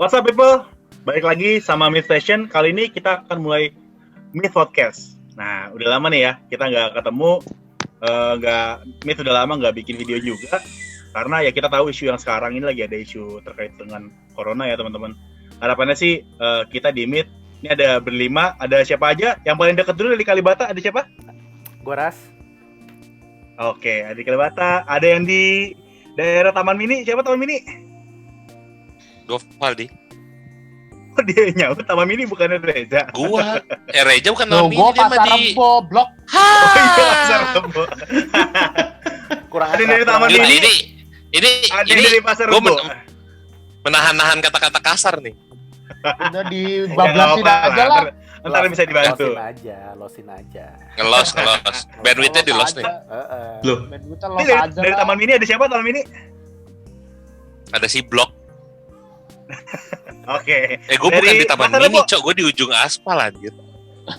What's up people? Balik lagi sama Myth Fashion. Kali ini kita akan mulai Myth Podcast. Nah, udah lama nih ya kita nggak ketemu, Myth udah lama nggak bikin video juga. Karena ya kita tahu isu yang sekarang ini lagi ada isu terkait dengan corona ya teman-teman. Harapannya sih kita di Myth ini ada berlima, ada siapa aja? Yang paling dekat dulu dari Kalibata ada siapa? Gua Ras. Oke, ada di Kalibata. Ada yang di daerah Taman Mini, siapa Taman Mini? Gofaldi. Oh dia nyaut Taman Mini bukannya Reza. Gua Reza bukan Taman Mini, Gua dia mah Pasar di Rebo, blok. Oh iya Pasar Rebo. Kurang Ada dari Taman ini Mini. Ada ini dari Pasar gua Rebo. menahan kata-kata kasar nih. Udah dibablasin aja lah. Ntar bisa dibantu. Losin aja. Ngelos. Bandwidth-nya di los nih. Loh. Bandwidth-nya Ini los aja. dari Taman Mini ada siapa Taman Mini? Ada si blok. Oke. Gue bukan Dari di Taman Pasar Mini, Rebo. Cok. Gue di ujung aspal anjir.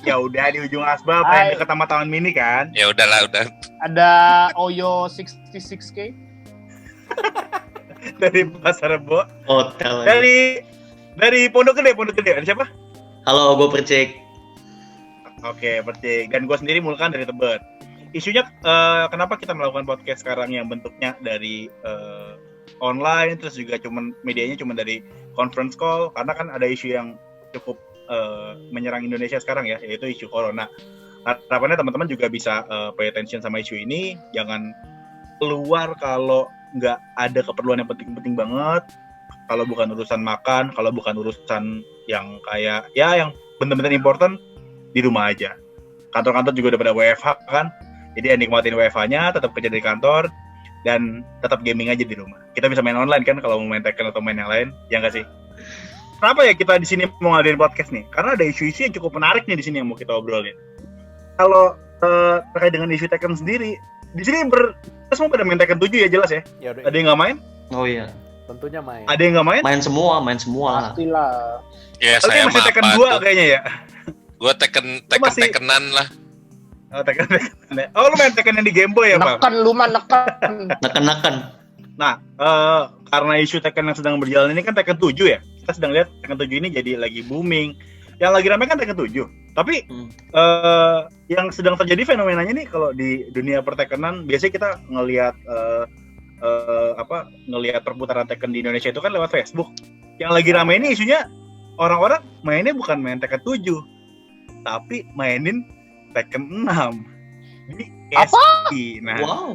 Ya udah di ujung Asbal, pengen deket sama Taman Mini kan. Ya udahlah, udah. Ada Oyo 66K. Dari Pasar Rebo. Hotel. Dari Pondok Gede ada siapa? Halo, gue Percik. Oke, Percik. Dan gue sendiri Mulkan dari Tebet. Isunya kenapa kita melakukan podcast sekarang yang bentuknya dari online, terus juga medianya cuma dari conference call, karena kan ada isu yang cukup menyerang Indonesia sekarang ya, yaitu isu corona. Harapannya teman-teman juga bisa pay attention sama isu ini, jangan keluar kalau nggak ada keperluan yang penting-penting banget, kalau bukan urusan makan, kalau bukan urusan yang kayak ya yang benar-benar important, di rumah aja. Kantor-kantor juga udah pada WFH kan, jadi ya nikmatin WFH-nya, tetap kerja dari kantor, dan tetap gaming aja di rumah. Kita bisa main online kan kalau mau main Tekken atau main yang lain, ya nggak sih? Kenapa ya kita di sini mau ngadain podcast nih? Karena ada isu-isu yang cukup menarik nih di sini yang mau kita obrolin. Kalau terkait dengan isu Tekken sendiri, di sini kita semua pada main Tekken 7 ya jelas ya. Ya udah. Ada yang nggak main? Oh iya. Tentunya main. Ada yang nggak main? Main semua. Pastilah. Ya Oke, saya masih mah Tekken apa 2 tuh. kayaknya ya. Gue Tekkenan lah. Oh, Tekken. Oh, lu main Tekken yang di Game Boy ya, Pak? Neken lu mah neken. Neken. Nah, karena isu Tekken yang sedang berjalan ini kan Tekken 7 ya. Kita sedang lihat Tekken 7 ini jadi lagi booming. Yang lagi ramai kan Tekken 7. Tapi yang sedang terjadi fenomenanya nih kalau di dunia pertekenan, biasanya kita ngelihat ngelihat perputaran Tekken di Indonesia itu kan lewat Facebook. Yang lagi ramai ini isunya orang-orang mainnya bukan main Tekken 7, tapi mainin Tekken 6 di PSP. Nah, Wow.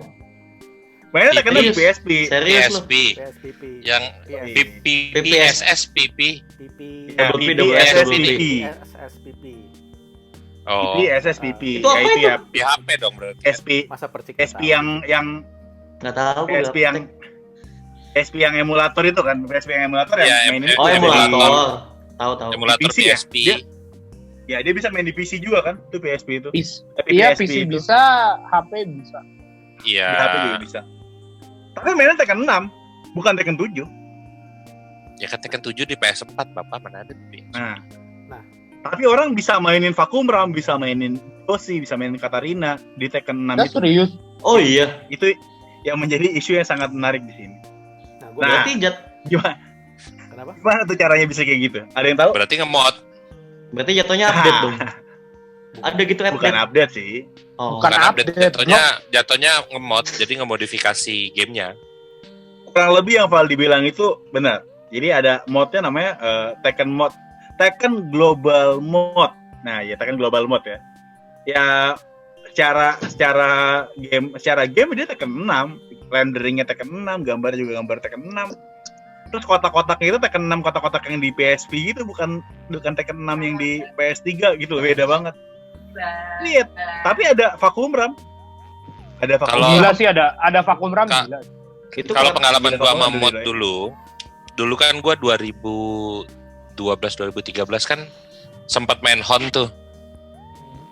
mainnya Tekken 6 di Serius? PSP. Serius lu? PSP. PSPP. Yang PSP. PSSPP. PP. Ya, Double P, PP, double S, double P. SSPP. SSPP. Oh, PP, SSPP. Itu apa Kayak itu? ya, di HP dong berarti. SP, Masa percik. PSP yang Nggak tahu gue. PSP yang PSP yang emulator itu kan, PSP yang emulator Ya, yang mainin Oh, di emulator. Tahu. Emulator PC ya? PSP. Ya, dia bisa main di PC juga kan, itu PSP itu. Tapi Iya, PSP PC itu bisa, HP bisa. Iya. di HP juga bisa. Tapi mainnya Tekken 6, bukan Tekken 7. Ya kan Tekken 7 di PS4, Bapak mana ada di PS4. Nah. Nah. Tapi orang bisa mainin Vacuum Ram, bisa mainin Toshi, bisa mainin Katarina di Tekken 6 Nah, itu. serius. Oh iya. Itu yang menjadi isu yang sangat menarik di sini. Nah, gua Nah. Berarti kenapa? Gimana tuh caranya bisa kayak gitu? Ada yang tahu? Berarti nge-mod. berarti jatuhnya update dong. Ada gitu Bukan update. update sih. Oh. Bukan Bukan update, update, jatuhnya nge-mod, jadi ngemodifikasi gamenya. Kurang lebih yang Valdi bilang itu benar. Jadi ada modnya namanya Tekken Mod, Tekken Global Mod. Nah, ya Tekken Global Mod ya. Ya secara game dia Tekken 6, renderingnya Tekken 6, gambarnya juga gambar Tekken 6. Terus kotak-kotaknya itu Tekken 6 kotak-kotak yang di PSP gitu, bukan Tekken 6 yang di PS3 gitu, beda banget. Lihat, tapi ada Vacuum Ram. Ada Vacuum Kalau- Ram. Gila sih ada vakum ram Kak. gila. Itu Kalau kan pengalaman gua sama Gila, mod gila. dulu kan gua 2012 kan sempat main Hon tuh.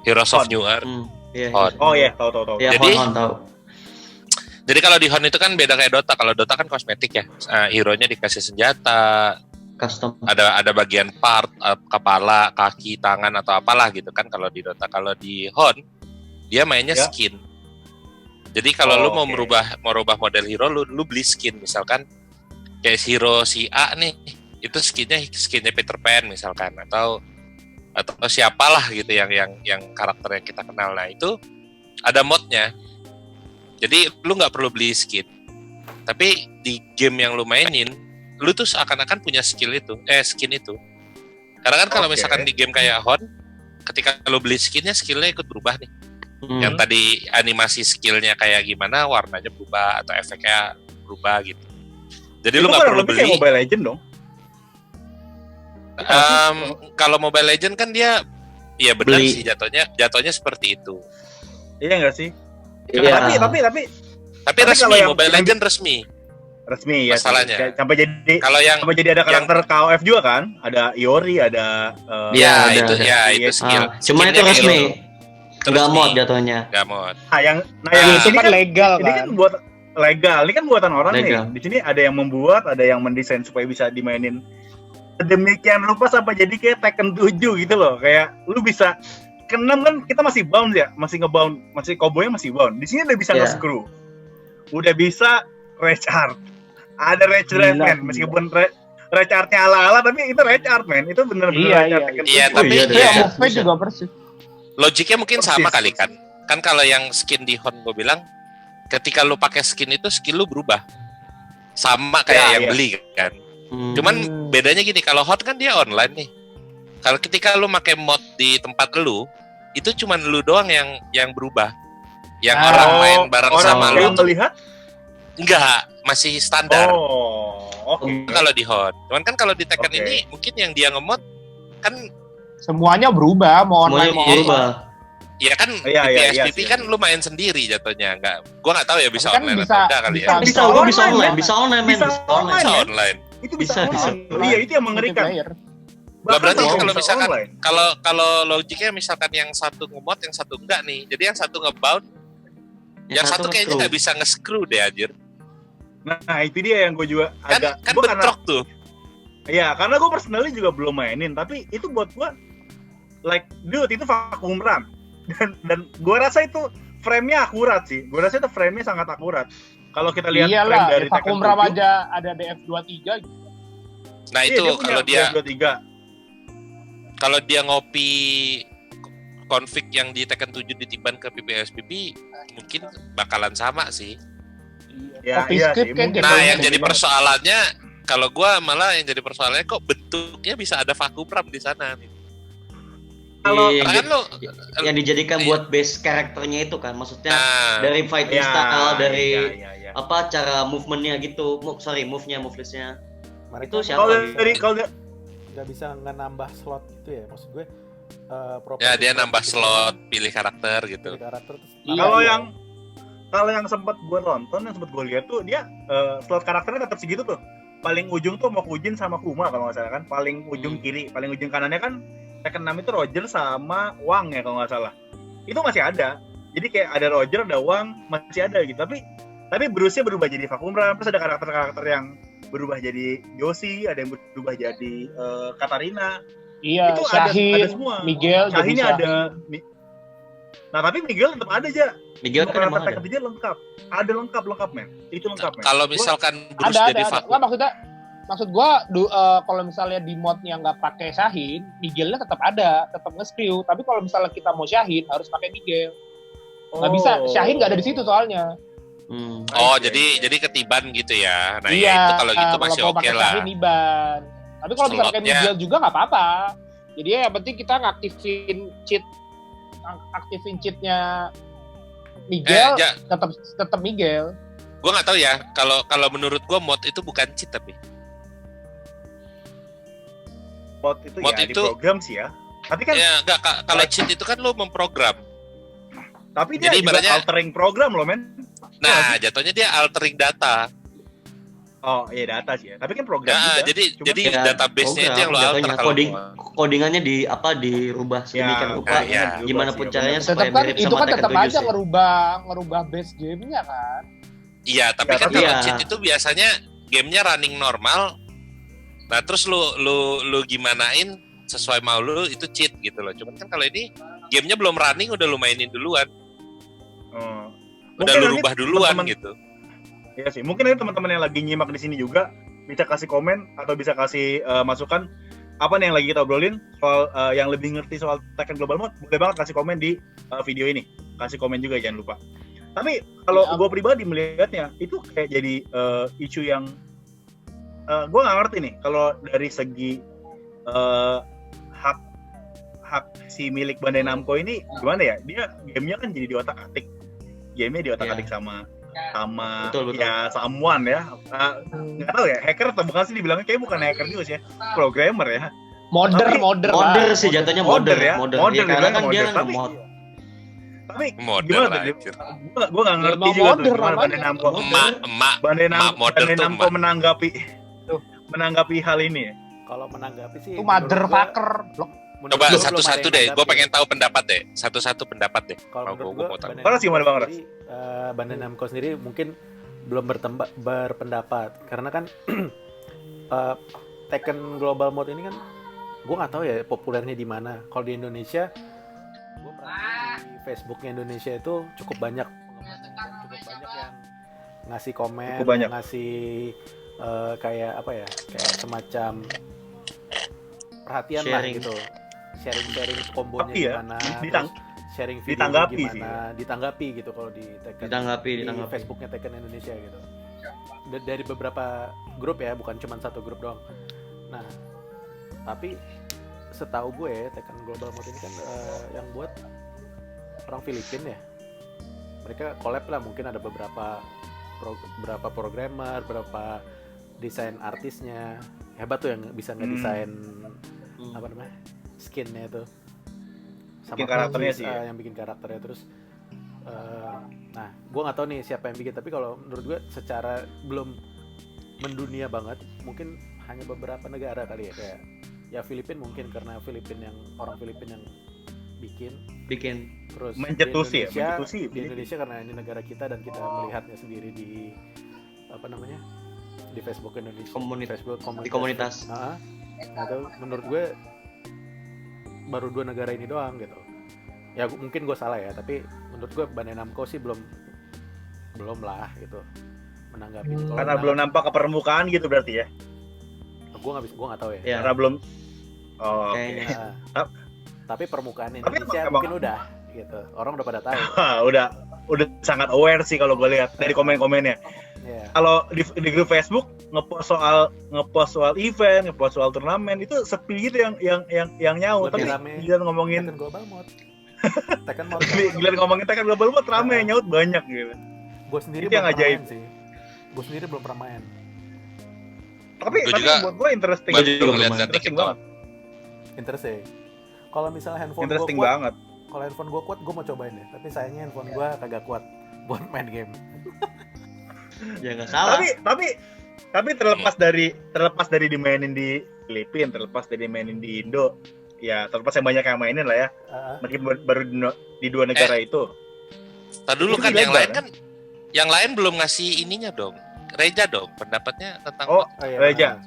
Heroes of Hon. New Earth. Iya. Hon. Oh iya, tahu. Ya, Jadi- Hon tahu. Jadi kalau di Hon itu kan beda kayak Dota. Kalau Dota kan kosmetik ya. Hero-nya dikasih senjata, Custom. ada bagian part, kepala, kaki, tangan atau apalah gitu kan kalau di Dota. Kalau di Hon dia mainnya Ya. skin. Jadi kalau Oh, lu mau oke. merubah model hero lu beli skin misalkan kayak hero si A nih itu skinnya Peter Pan misalkan, atau siapalah gitu yang karakter yang kita kenal. Nah itu ada modnya, jadi lu nggak perlu beli skin, tapi di game yang lu mainin lu tuh seakan-akan punya skin itu. Karena kan kalau misalkan di game kayak Hon, ketika lu beli skillnya ikut berubah nih. Yang tadi animasi skillnya kayak gimana, warnanya berubah atau efeknya berubah gitu. Jadi lu nggak perlu beli. Kayak Mobile Legend dong. Kalau Mobile Legend kan dia, ya benar sih jatuhnya seperti itu. Iya nggak sih? Iya. Tapi resmi Mobile Legend resmi ya. Masalahnya. Sampai jadi ada karakter KOF juga kan? Ada Iori, ada. Itu skill. Cuma itu resmi. Nggak mod jatuhnya. Nggak mod. Yang itu kan legal ini kan? kan buat legal. Ini kan buatan orang Legal. nih. Di sini ada yang membuat, ada yang mendesain supaya bisa dimainin demikian rupa sampai jadi kayak Tekken 7 gitu loh. Kayak lu bisa ke-6 kan kita masih bound ya, masih ngebound, masih combo-nya masih bound. Di sini udah bisa nge-screw. Udah bisa rage art. Ada rage art man, meskipun rage art-nya ala-ala tapi itu rage art man. Itu bener-bener rage art Tekken 7. Iya, tapi move juga persis. Logiknya mungkin sama kali kan. Kan kalau yang skin di Hon gue bilang, ketika lu pakai skin itu skill lu berubah. Sama kayak yang beli kan. Cuman bedanya gini, kalau Hot kan dia online nih. Kalau ketika lu pakai mod di tempat lu, itu cuman lu doang yang berubah. Yang orang main bareng sama lu tuh melihat? Enggak, masih standar. Oke. Kalau di Hot. Cuman kan kalau di Tekken ini mungkin yang dia ngemod kan semuanya berubah, mau online mau berubah. Iya kan, di PSVP kan lu main sendiri jatuhnya, gua nggak tahu ya bisa kan online bisa, atau enggak kali ya. Bisa online. Bisa online. Itu bisa. online. Iya, itu yang mengerikan. Lah berarti kalau misalkan kalau logiknya misalkan yang satu ngemod, yang satu enggak nih. Jadi yang satu ngebound, yang satu kayaknya nggak bisa nge-screw deh anjir. Nah, itu dia yang gue juga agak kan bentrok tuh. Iya, karena gue personally juga belum mainin, tapi itu buat gue like dude itu vacuum run. Dan gue rasa itu frame-nya akurat sih. Gue rasa itu frame-nya sangat akurat. Kalau kita lihat frame dari Tekken 7 aja ada DF23 gitu. Nah, itu kalau dia ngopi config yang di Tekken 7 ditiban ke PPSPP mungkin bakalan sama sih. Iya sih. Nah, yang jadi persoalannya kalau gue malah yang jadi persoalannya kok bentuknya bisa ada vacuum RAM di sana nih. Kalau kan lo yang dijadikan buat base karakternya itu kan, maksudnya dari fighting style, dari apa cara movementnya gitu, move-listnya. Itu siapa? Kalau nggak bisa nambah slot gitu ya, maksud gue. Ya dia nambah slot, pilih karakter gitu. Kalau yang sempat gue tonton, yang sempat gue lihat tuh dia slot karakternya tetap segitu tuh. Paling ujung tuh Mokujin sama Kuma kalau nggak salah kan, paling ujung kiri, paling ujung kanannya kan Tekken 6 itu Roger sama Wang ya kalau nggak salah. Itu masih ada. Jadi kayak ada Roger, ada Wang, masih ada gitu. Tapi Bruce-nya berubah jadi Vacuum Ram, terus ada karakter-karakter yang berubah jadi Yoshi, ada yang berubah jadi Katarina. Iya, itu Shahin, ada semua. Miguel Shahinnya ada. Nah, tapi Miguel tetap ada aja. Miguel kan emang ada. Dia lengkap. Ada lengkap men. Itu lengkap men. Kalau misalkan Bruce jadi Vacuum. Maksud gua kalau misalnya di modnya nggak pakai Shahin, Miguelnya tetap ada, tetap nge-screw. Tapi kalau misalnya kita mau Shahin harus pakai Miguel. Nggak bisa, Shahin nggak ada di situ soalnya. Jadi ketiban gitu ya. Nah iya, itu kalau gitu masih oke lah. Shahin niban. Tapi kalau misalnya pakai Miguel juga nggak apa-apa. Jadi yang penting kita aktifin cheatnya Miguel, tetap Miguel. Gue nggak tahu ya. Kalau menurut gue mod itu bukan cheat tapi. Mod itu di program sih ya. Tapi kan ya enggak, kalau cheat itu kan lo memprogram. Tapi dia juga altering program loh men. Nah, jatuhnya dia altering data. Oh, iya data sih ya. Tapi kan program juga. Jadi database-nya itu yang lo alter kalau codingannya dirubah sedemikian rupa. Gimana pun caranya supaya mirip sama itu kan tetap aja sih. ngerubah base game-nya kan. Iya, tapi kan kalau cheat itu biasanya gamenya running normal. Nah, terus lu gimanain sesuai mau lu itu cheat gitu loh. Cuman kan kalau ini gamenya belum running udah lu mainin duluan. Udah lu rubah duluan gitu. Iya sih, mungkin ini teman-teman yang lagi nyimak di sini juga bisa kasih komen atau bisa kasih masukan apa nih yang lagi kita obrolin soal yang lebih ngerti soal Tekken Global Mode, boleh banget kasih komen di video ini. Kasih komen juga jangan lupa. Tapi kalau gue pribadi melihatnya itu kayak jadi isu yang gue nggak ngerti nih kalau dari segi hak si milik Bandai Namco ini gimana ya? Dia gamenya kan jadi diotak-atik. Gamenya diotak-atik sama betul. Ya someone ya. Nggak tahu ya, hacker atau bukan sih dibilangnya, kayak bukan hacker juga sih ya. Programmer ya. Modder sih jatuhnya modder ya. Modder ya, karena kan dia tapi, nge-mod. Tapi Modder gimana tuh? Gue nggak ngerti juga tuh gimana Bandai Namco. Bandai Namco menanggapi hal ini ya. Kalau menanggapi sih itu motherfucker. Coba satu-satu deh, gue pengen tahu pendapat deh. Satu-satu pendapat deh. Kalau menurut gue, Bandai Namco sendiri mungkin belum berpendapat karena kan Tekken Global Mode ini kan gue nggak tahu ya populernya di mana. Kalau di Indonesia, gue pernah di Facebooknya Indonesia itu cukup banyak yang ngasih komen, ngasih kayak apa ya, kayak semacam perhatian sharing lah gitu, sharing kombonya gimana, sharing video ditanggapi gitu kalau di Tekken, di Facebooknya Tekken Indonesia gitu. Dari beberapa grup ya, bukan cuma satu grup doang. Nah, tapi setahu gue Tekken Global Mode ini kan yang buat orang Filipina ya. Mereka collab lah, mungkin ada beberapa programmer, beberapa desain artisnya. Hebat tuh yang bisa ngedesain apa namanya? Skinnya itu. Sama karakternya sih yang bikin karakternya. Terus nah, gue nggak tahu nih siapa yang bikin, tapi kalau menurut gue secara belum mendunia banget, mungkin hanya beberapa negara kali ya, kayak ya Filipina mungkin karena orang Filipina yang bikin terus mencetusi di Indonesia karena ini negara kita dan kita melihatnya sendiri di apa namanya, di Facebook Indonesia, di komunitas. Nah, itu menurut gue baru 2 negara ini doang gitu. Ya mungkin gue salah ya, tapi menurut gue Bandai Namco sih belum lah gitu menanggapi. Karena belum nampak ke permukaan gitu berarti ya. Gue nggak tahu ya. Karena belum. Kayaknya. Tapi permukaan Indonesia mungkin udah gitu. Orang udah pada tahu. udah sangat aware sih kalau gue lihat dari komen-komennya. Yeah. Kalau di grup Facebook ngepost soal event, ngepost soal turnamen itu sepi gitu yang nyaut. Tapi giliran ngomongin Tekken Global Mode. Giliran ngomongin Tekken Global Mode rame nyaut banyak gitu. Gue sendiri belum pernah main sih. Gue sendiri belum pernah main. Tapi buat gue interesting banget. Interesting. Kalau misalnya handphone gue kuat, banget. Kalau handphone gue kuat, gue mau cobain deh. Tapi sayangnya handphone gue kagak kuat buat main game. Ya nggak salah. Tapi terlepas dari dimainin di Filipina, terlepas dari dimainin di Indo, ya terlepas yang banyak yang mainin lah ya. Meskipun baru di 2 negara itu. Tadi dulu kan yang lain belum ngasih ininya dong. Reja dong pendapatnya tentang Reja.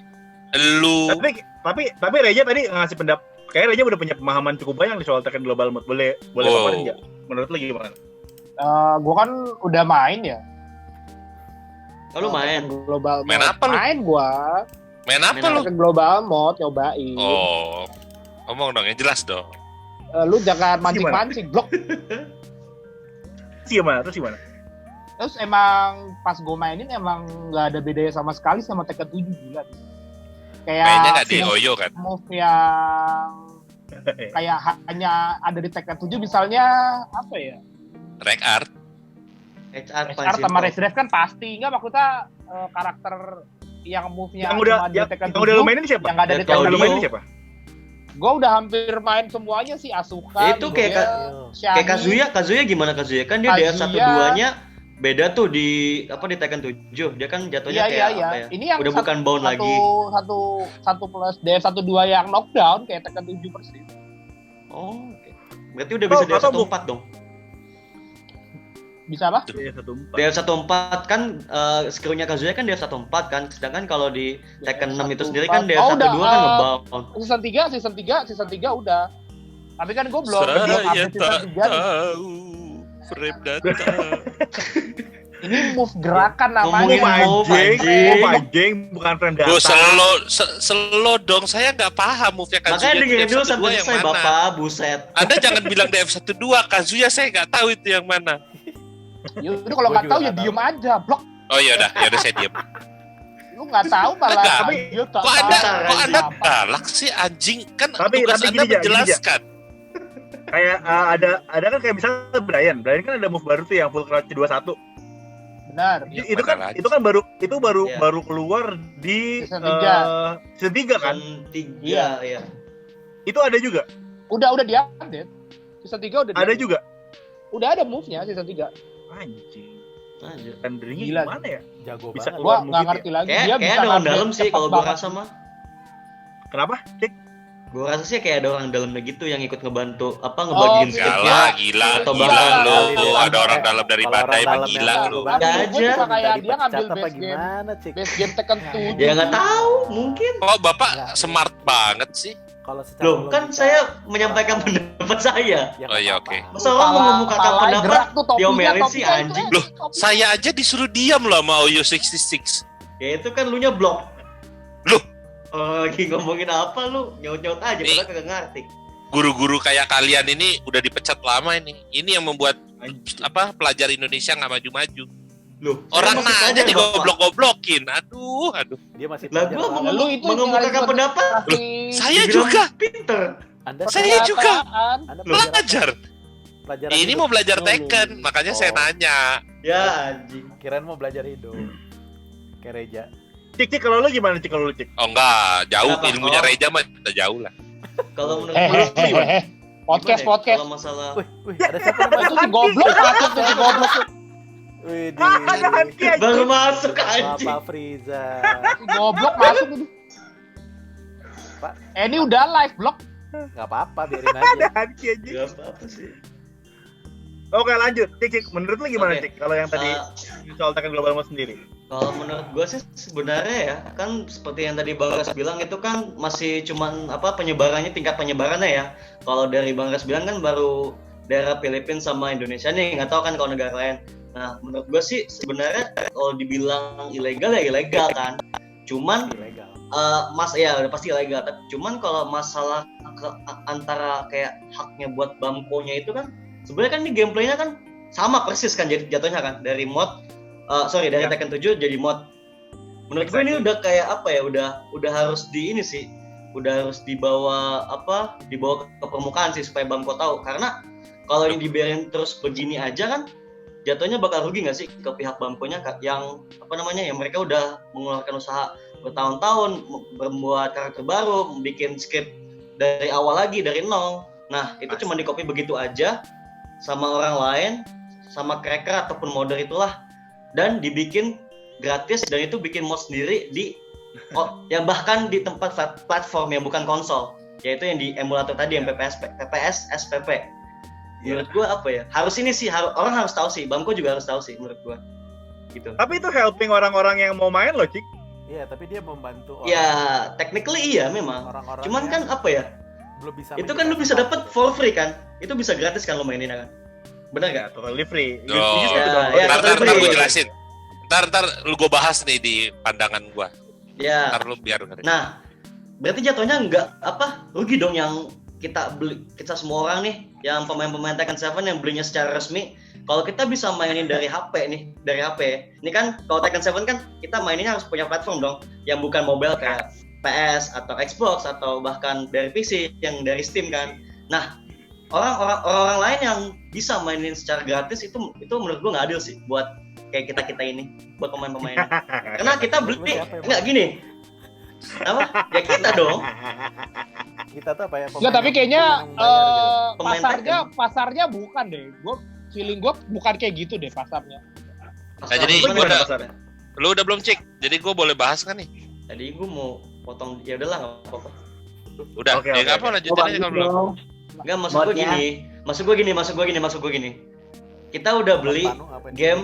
Lu. Tapi Reja tadi ngasih pendapat. Kayak Reja udah punya pemahaman cukup banyak di soal Tekken Global Mode. Boleh paparin nggak? Menurut lu gimana? Gue kan udah main ya. Lu main? Global main Mode. Apa lu? Main gua. Main apa lu? Tekken Global Mode nyobain. Oh. Ngomong dong, yang jelas dong. Lu jangan mancing-mancing, blok. Terus gimana? Terus emang pas gue mainin emang nggak ada bedanya sama sekali sama Tekken 7, gila. Kayak mainnya nggak di Oyo kan? Move yang kayak hanya ada di Tekken 7 misalnya apa ya? Reg Art sama Race Drive kan pasti, nggak maksudnya karakter yang move-nya yang udah lu mainin siapa? Yang nggak ada di Tekken 7 siapa? Gue udah hampir main semuanya sih, Asuka. Itu kayak Kazuya gimana Kazuya? Kan dia DS1-2-nya beda tuh di Tekken 7. Dia kan jatuhnya apa ya? Ini yang udah bukan bound lagi. Satu plus DS1-2 yang knockdown kayak Tekken 7 persis. Oh, oke. Berarti udah bisa DS1-4 dong. Bisa apa? DS1-4 kan skill-nya Kazuya kan DS1-4 kan. Sedangkan kalau di Tekken 6 itu sendiri kan DS1-2 kan ngebound. Season 3 udah. Tapi kan gue belum update season 3 nih. Frame data. Ini move gerakan Ngomongin namanya. move, anjing, bukan frame data. Bro, slow dong. Saya nggak paham move-nya Kazuya. Makanya dengerin dulu DF12 sampai yang selesai mana. Bapak, buset. Anda jangan bilang DF12, Kazuya saya nggak tahu itu yang mana. Yaudah kalau Gua nggak juga tahu ya nggak diem aja, blok. Oh ya udah saya diem. Lu nggak tahu malah. Enggak. Ayo, tak Kok Anda tahu. galak sih anjing? Kan Tapi tugas gini Anda aja, menjelaskan. Kayak ada kan kayak misalnya Brian kan ada move baru tuh yang full crouch 21. Benar. Ya, itu kan padahal itu kan baru Iya. baru keluar di Season 3. season 3 kan. Kan 3 Iya. ya. Itu ada juga. Udah di-update. Season 3 udah Ada di-update. juga. Udah ada move-nya season 3. Anjing. Lanjut. Renderingnya Gila. gimana ya? Jago Bisa banget. keluar Gua nggak move ngerti lagi. Kayak Dia bisa ada orang update dalam sih cepet kalau gua banget. rasa mah. Kenapa? Cek. Gua rasa sih kayak ada orang dalamnya gitu yang ikut ngebantu Oh, apa ngebagiin Enggak scriptnya. lah, gila Atau lu. bahkan- Ada orang dalam dari Kalau Bandai orang mah dalam gila yang lu. jago Tapi Nggak banget. gue aja. cuma kayak Tadi dia ngambil pecat apa base game. gimana, Cik? Base game Tekken 7. Ya nggak tahu, mungkin. Kok Bapak Nggak. smart banget sih? Kalau secara Loh, kan logika, saya menyampaikan pendapat saya. ya Oh, iya, nggak oke. apa-apa. Masa orang mau mengemukakan pendapat, diomelin sih anjing. Loh, Saya aja disuruh diam loh sama Oyo 66. Ya itu kan lu nya blok. Loh. Lagi ngomongin apa lu? Nyaut-nyaut aja, Nih. padahal kagak ngerti. Guru-guru kayak kalian ini udah dipecat lama ini. Ini yang membuat Anjing. pelajar Indonesia nggak maju-maju. Loh, Orang saya masih nanya pelajar, Bapak. digoblok-goblokin. Aduh. Dia masih Lah pelajar gua lama. Lalu itu mengemukakan yang pendapat. Saya dibilang juga pinter. Anda Saya juga. Anda belajar. pelajaran Ini hidup. mau belajar Oh, Tekken, makanya saya oh. nanya. Ya anjing. Kirain mau belajar hidup. Kayak Reja. Cik kalau lu gimana Cik kalau lu Cik? Oh enggak, jauh Kenapa? ilmunya Oh. Reja mah udah jauh lah. Kalau menurut Eh, gua eh, eh, gimana? eh. Podcast, Gimana ya? podcast. Kalau masalah Wih, ada siapa Itu namanya? si goblok masuk tuh si goblok. Wih, Ada Hanki aja. baru masuk anjing. Bapak Friza. Si goblok masuk itu. Pak. Ini udah live blok. Nggak apa-apa, biarin Ada aja. Hanki aja. Gak apa-apa sih. Oke lanjut. Cik, menurut lu gimana Oke. Cik? Kalau yang tadi soal Tekken Global Mode sendiri. Kalau menurut gue sih sebenarnya ya kan seperti yang tadi Bang Ras bilang itu kan masih cuman apa penyebarannya tingkat penyebarannya ya. Kalau dari Bang Ras bilang kan baru daerah Filipina sama Indonesia nih, nggak tahu kan kalau negara lain. Nah menurut gue sih sebenarnya kalau dibilang ilegal ya ilegal kan. Cuman Ilegal. ya udah pasti ilegal. Cuman kalau masalah antara kayak haknya buat Bamko-nya itu kan sebenarnya kan ini gameplaynya kan sama persis kan jadi jatuhnya kan dari mod dari Ya. Tekken 7 jadi mod. Menurut gue ini udah kayak apa ya udah harus di ini sih udah harus dibawa ke permukaan sih supaya Bamko tahu karena kalau ini dibiarin terus begini aja kan jatuhnya bakal rugi nggak sih ke pihak Bamko-nya yang yang mereka udah mengeluarkan usaha bertahun-tahun membuat karakter baru, bikin script dari awal lagi dari nol. Nah itu cuma di copy begitu aja sama orang lain, sama cracker ataupun modder itulah, dan dibikin gratis dan itu bikin mod sendiri yang bahkan di tempat platform yang bukan konsol, yaitu yang di emulator tadi yang PPS SPP. Menurut gua harus ini sih orang harus tahu sih, Bamko juga harus tahu sih menurut gua. Gitu. Tapi itu helping orang-orang yang mau main loh Cik. Iya, tapi dia membantu Ya, technically iya memang. orang-orang Cuman yang kan belum bisa itu kan lu bisa dapat for free kan? Itu bisa gratis kan lu mainin kan? Bener nggak? Totally free. Oh. You just have to Ya, download ya, it. Ntar betul. gue jelasin. Ntar lu gue bahas nih di pandangan gue. Ya. Ntar lu biar ngerti. Nah, berarti jatuhnya rugi dong yang kita semua orang nih, yang pemain-pemain Tekken 7 yang belinya secara resmi. Kalau kita bisa mainin dari HP nih, Ini kan kalau Tekken 7 kan kita maininnya harus punya platform dong, yang bukan mobile kayak PS atau Xbox atau bahkan dari PC yang dari Steam kan. Nah, orang lain yang bisa mainin secara gratis itu menurut gua nggak adil sih buat kayak kita ini, buat pemain-pemainnya. Karena kita beli nggak gini. Apa? Ya kita dong. kita tuh apa ya? Enggak, tapi kayaknya Pemain pasarnya bukan deh. Feeling gue bukan kayak gitu deh pasarnya. Nah, jadi Gimana gua udah- pasarnya? Lu udah belum cek? Jadi gue boleh bahas kan nih? Tadi gue mau potong, ya udahlah nggak apa-apa. Udah, Oke, ya oke, nggak apa oke. lanjutin aja kalau belum. Enggak, maksud gue gini. Kita udah beli game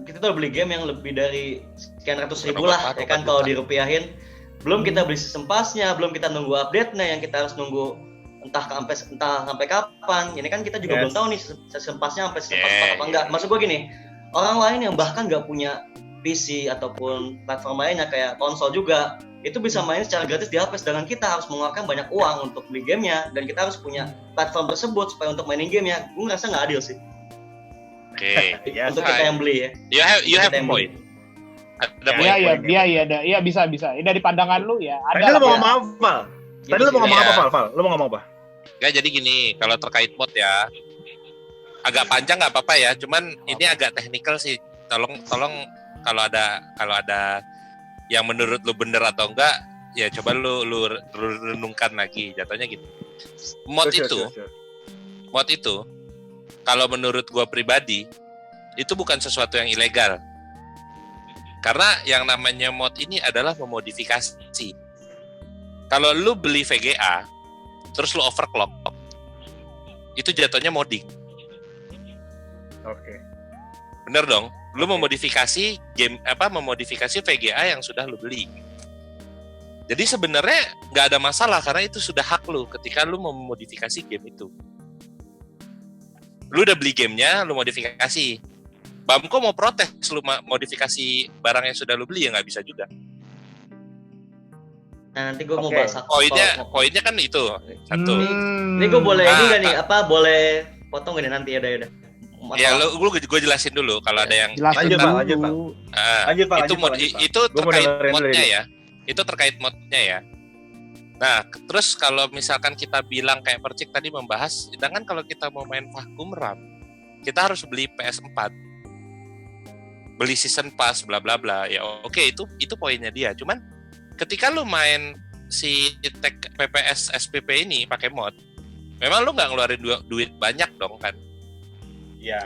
kita tuh beli game yang lebih dari sekian ratus ribu lah, ya kan kalau dirupiahin. Belum kita beli season pass-nya, belum kita nunggu update-nya yang kita harus nunggu entah sampai kapan. Ini kan kita juga belum tahu nih season pass-nya sampai season pass 4 apa enggak. Maksud gue gini, orang lain yang bahkan nggak punya PC ataupun platform lainnya kayak konsol juga itu bisa main secara gratis di HP, sedangkan kita harus mengeluarkan banyak uang untuk beli gamenya dan kita harus punya platform tersebut supaya untuk mainin gamenya. Gue ngerasa nggak adil sih. Oke. Untuk kita yang beli ya. You have a point. Ada point. Iya bisa. Dari pandangan lu ya. Tadi lu mau ngomong apa, Val? Tadi lu mau ngomong apa, Val? Lu mau ngomong apa? Ya jadi gini, kalau terkait mod ya, agak panjang nggak apa-apa ya. Cuman ini agak teknikal sih. Tolong kalau ada yang menurut lu bener atau enggak, ya coba lu renungkan lagi. Jatuhnya gitu. Mod itu, kalau menurut gua pribadi, itu bukan sesuatu yang ilegal. Karena yang namanya mod ini adalah memodifikasi. Kalau lu beli VGA, terus lu overclock, itu jatuhnya modding. Oke. Bener dong? Lu memodifikasi memodifikasi VGA yang sudah lu beli. Jadi sebenarnya nggak ada masalah karena itu sudah hak lu ketika lu mau memodifikasi game itu. Lu udah beli gamenya, lu modifikasi. Bamko mau protes lu modifikasi barang yang sudah lu beli ya nggak bisa juga. Nah, nanti gue mau bahas poinnya kan itu satu. Ini gue boleh ini nggak nih boleh potong gak nih nanti ya udah. Ya gue jelasin dulu kalau ada yang lanjut Pak. Itu terkait modnya ya. Itu terkait modnya ya. Nah, terus kalau misalkan kita bilang kayak Percik tadi membahas, sedangkan kalau kita mau main vakum RAM, kita harus beli PS4. Beli season pass bla bla bla. Ya oke, itu poinnya dia. Cuman ketika lu main si PPS SPP ini pakai mod, memang lu nggak ngeluarin duit banyak dong kan? Ya.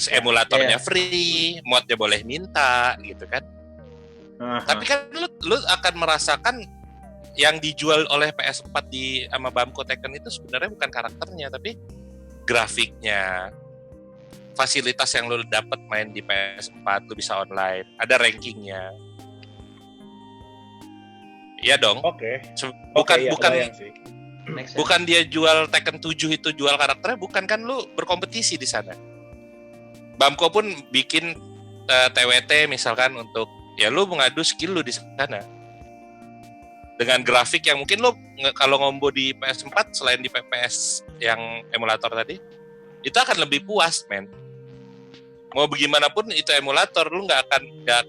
Emulatornya free, modnya boleh minta gitu kan? Tapi kan lu akan merasakan yang dijual oleh PS4 sama Bamco Tekken itu sebenarnya bukan karakternya, tapi grafiknya, fasilitas yang lu dapat main di PS4, lu bisa online, ada rankingnya. Iya dong. Oke. Bukan dia jual Tekken 7 itu jual karakternya, bukan kan, lu berkompetisi di sana. Bamco pun bikin TWT misalkan untuk ya lu mengadu skill lu di sana. Dengan grafik yang mungkin lu kalau ngombo di PS4 selain di PPS yang emulator tadi, itu akan lebih puas, men. Mau bagaimanapun itu emulator, lu nggak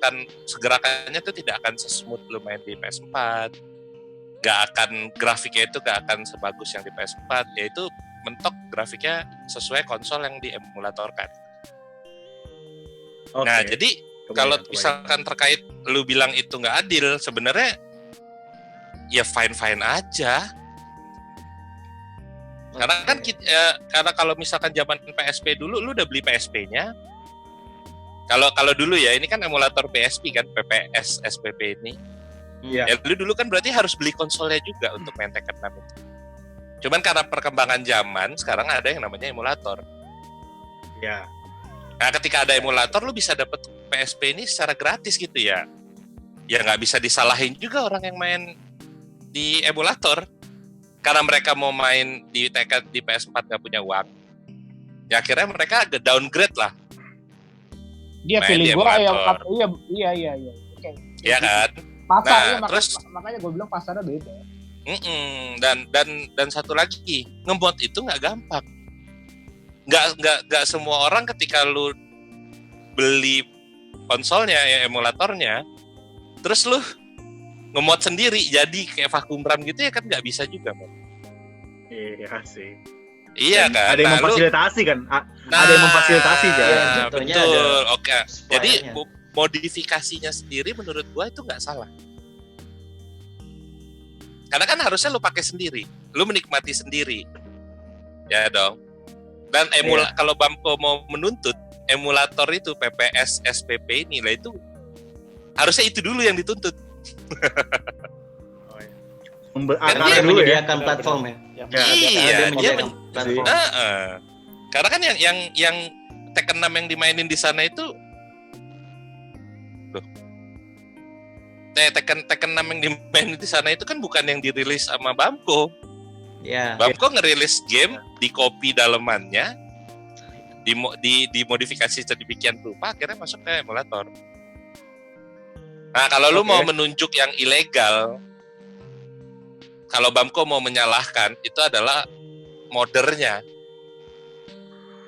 akan segerakannya itu tidak akan sesmooth lu main di PS4. Nggak akan grafiknya itu nggak akan sebagus yang di PS4, yaitu mentok grafiknya sesuai konsol yang diemulatorkan. Okay. Nah, jadi kalau misalkan terkait lu bilang itu nggak adil, sebenarnya ya fine aja. Karena kan karena kalau misalkan zaman PSP dulu, lu udah beli PSP-nya. Kalau dulu ya, ini kan emulator PSP kan, PPS SPP ini. Yeah. Ya dulu kan berarti harus beli konsolnya juga untuk main Tekken 6 itu. Cuman karena perkembangan zaman, sekarang ada yang namanya emulator. Ya. Yeah. Nah, ketika ada emulator, lu bisa dapet PSP ini secara gratis gitu ya. Ya nggak bisa disalahin juga orang yang main di emulator. Karena mereka mau main di Tekken di PS4 nggak punya uang. Ya akhirnya mereka agak downgrade lah. Dia feeling gue kayak iya. Okay. Iya kan? Pasarnya makanya gue bilang pasarnya beda. Dan satu lagi, ngemod itu nggak gampang. Nggak semua orang ketika lu beli konsolnya ya emulatornya, terus lu ngemod sendiri jadi kayak vakum RAM gitu ya kan nggak bisa juga, man. Iya sih. Iya kan. Ada yang memfasilitasi kan? Ada yang memfasilitasi kan? Betul. Oke. Jadi modifikasinya sendiri menurut gua itu nggak salah. Karena kan harusnya lu pakai sendiri, lu menikmati sendiri, ya dong. Dan kalau Bamco mau menuntut emulator itu PPS SPP ini lah, itu harusnya itu dulu yang dituntut. Karena dia menyediakan platform ya. Iya, dia platform. Karena kan yang Tekken 6 yang dimainin di sana itu, Tekken 6 yang dimainin di sana itu kan bukan yang dirilis sama Bamco. Ya. Bamco ngerilis game, di copy dalemannya, dimodifikasi sedemikian rupa akhirnya masuk ke emulator. Nah, kalau lu mau menunjuk yang ilegal, kalau Bamko mau menyalahkan, itu adalah moddernya.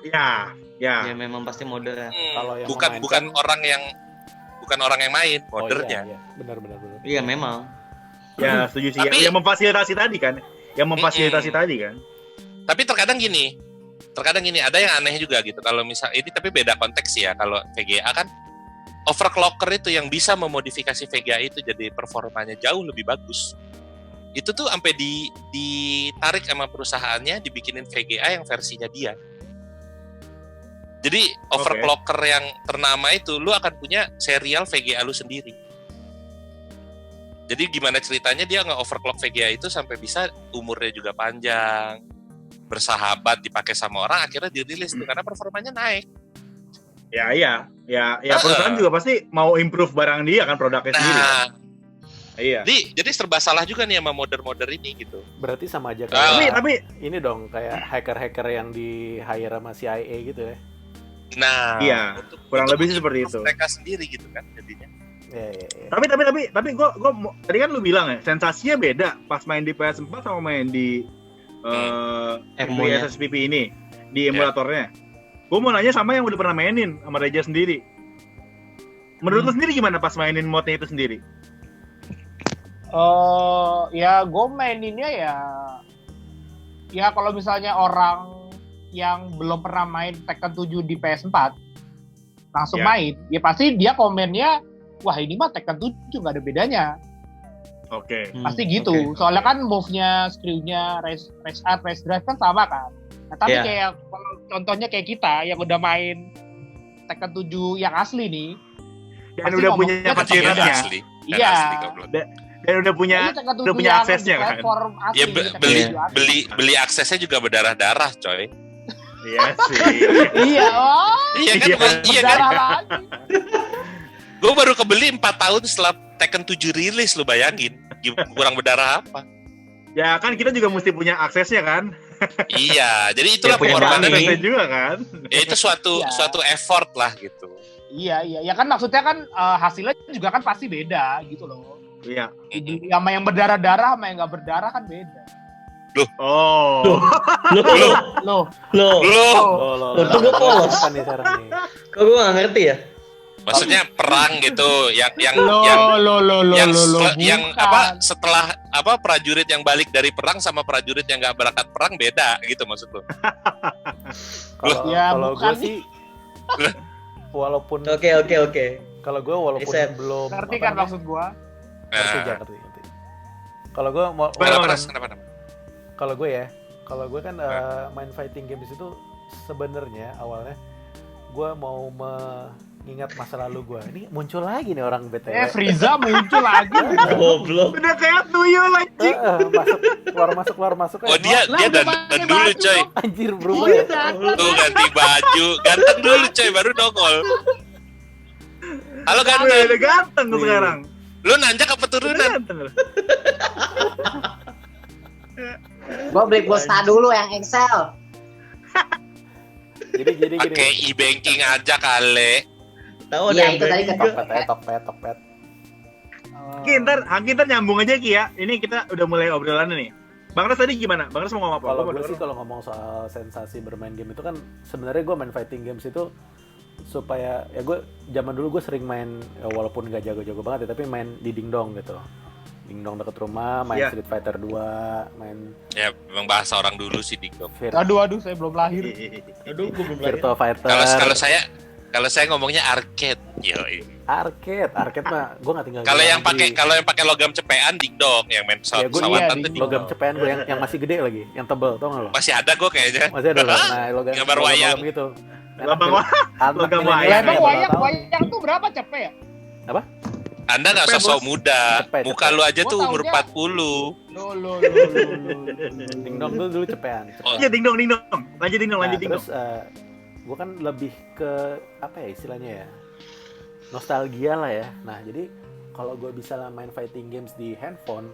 Ya. Ya memang pasti modder ya. Kalau yang bukan orang yang main, moddernya. Iya. Benar. Iya memang. Ya, setuju sih. Tapi, yang memfasilitasi tadi kan. Tapi terkadang gini, ada yang aneh juga gitu. Kalau misal ini tapi beda konteks ya. Kalau VGA kan overclocker itu yang bisa memodifikasi VGA itu jadi performanya jauh lebih bagus. Itu tuh sampai ditarik sama perusahaannya, dibikinin VGA yang versinya dia. Jadi overclocker yang ternama itu lu akan punya serial VGA lu sendiri. Jadi gimana ceritanya dia nge-overclock VGA itu sampai bisa umurnya juga panjang, bersahabat, dipakai sama orang, akhirnya dirilis tuh karena performanya naik. Ya perusahaan juga pasti mau improve barang dia kan, produknya sendiri. Kan? Iya. Jadi serba salah juga nih sama modder ini gitu. Berarti sama aja kayak tapi ini dong, kayak hacker-hacker yang di hire sama CIA gitu ya. Nah, iya, kurang lebih sih seperti itu. Mereka sendiri gitu kan jadinya. Iya. Tapi gue tadi kan lu bilang ya, sensasinya beda pas main di PS4 sama main di SSPP ini di emulatornya. Gue mau nanya sama yang udah pernah mainin sama Reja sendiri. Menurut lu sendiri gimana pas mainin modnya itu sendiri? Ya gue maininnya ya kalau misalnya orang yang belum pernah main Tekken 7 di PS4 langsung main, ya pasti dia komennya, wah ini mah Tekken 7 nggak ada bedanya. Pasti gitu. Soalnya kan move-nya, screw-nya, race art, race drive kan sama kan. Nah, tapi kayak contohnya kayak kita yang udah main Tekken 7 yang asli nih, dan udah punya fasilitasnya. Iya. Dan udah punya aksesnya kan. Ya beli aksesnya juga berdarah-darah, coy. Iya sih. Iya kan. Gue baru kebeli 4 tahun setelah Tekken 7 rilis, lu bayangin. Kurang berdarah apa? Ya kan kita juga mesti punya aksesnya kan. Iya, jadi itulah pengorbanan juga kan. Ya itu suatu effort lah gitu. Iya, ya kan maksudnya kan hasilnya juga kan pasti beda gitu loh. Iya. Sama yang berdarah-darah sama yang nggak berdarah kan beda. Loh. Itu gue polos. Kok gue nggak ngerti ya? Maksudnya perang gitu, yang setelah prajurit yang balik dari perang sama prajurit yang nggak berangkat perang beda gitu maksud lo? Kalau gue sih, walaupun Oke. Kalau gue walaupun belum ngerti kan maksud gue? Ngerti. Kalau gue mau Kalau gue kan main fighting games itu sebenarnya awalnya gue mau mengingat masa lalu gue. Ini muncul lagi nih orang BTW. Frieza muncul lagi. Goblok. Udah kayak tuyul anjing. Keluar masuk. Oh dia dandan dulu coy. Anjir berubah ya. Tuh ganti baju, ganteng dulu coy baru nongol. Halo ganteng. Udah ganteng sekarang. Lu nanjak apa turunan? Gua beli pulsa dulu yang Excel. Jadi pakai e-banking aja kali. Tahu Iya itu tadi ke Tokped. Hangki ntar nyambung aja Ki ya. Ini kita udah mulai obrolan nih. Bang Ras tadi gimana? Bang Ras mau ngomong apa? Kalau ngomong soal sensasi bermain game itu kan sebenarnya gue main fighting games itu supaya ya gue zaman dulu gue sering main ya walaupun gak jago-jago banget ya tapi main di dingdong gitu. Dingdong deket rumah, main Street Fighter 2, main ya memang bahasa orang dulu sih dingdong. Aduh saya belum lahir. Aduh gue belum lahir. Virtua Fighter. Kalau saya ngomongnya arcade. Arcade mah gue nggak tinggal. Kalau yang pakai logam cepean dingdong yang main pesawatan tuh dingdong. Logam cepean gue yang masih gede lagi, yang tebel tau nggak lo? Masih ada gue kayaknya. Masih ada loh. Nah, gambar wayang gitu. Logam wayang. Emang wayang tuh berapa cepet ya? Apa? Anda nggak sosok muda, muka lu aja tuh umur 40. Lo. Dingdong tuh dulu cepean. Iya dingdong. Lanjut dingdong. Terus gue kan lebih ke apa ya istilahnya ya, nostalgia lah ya. Nah jadi kalau gue bisa main fighting games di handphone,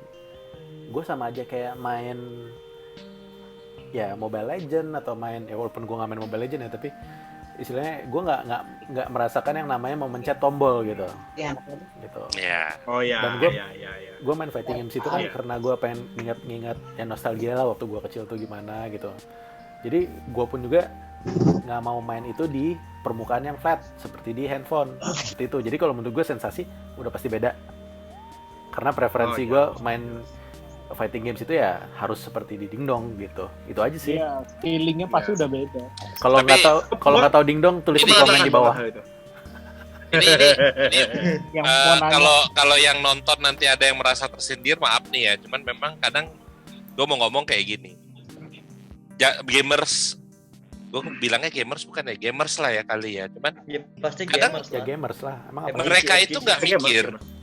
gue sama aja kayak main ya Mobile Legend atau main ya walaupun gue nggak main Mobile Legend ya tapi istilahnya gue nggak merasakan yang namanya memencet tombol gitu. Iya. Gitu. Ya. Oh ya. Dan gue ya. gue main fighting games itu kan karena gue pengen nginget ya nostalgia lah waktu gue kecil tuh gimana gitu. Jadi gue pun juga nggak mau main itu di permukaan yang flat seperti di handphone seperti itu. Jadi kalau menurut gue sensasi udah pasti beda. Karena preferensi gue main fighting games itu ya harus seperti di dingdong gitu. Itu aja sih. Iya, feelingnya pasti udah beda. Kalau nggak tahu dingdong tulis di komen di bawah. Ini Yang mau nanya. kalau yang nonton nanti ada yang merasa tersindir, maaf nih ya. Cuman memang kadang gue mau ngomong kayak gini. Gamers, gue bilangnya gamers bukan ya, gamers lah ya kali ya. Cuman Ya, pasti kadang gamers Ya lah. gamers lah. Emang apa? mereka itu nggak Gamers, pikir. gamers.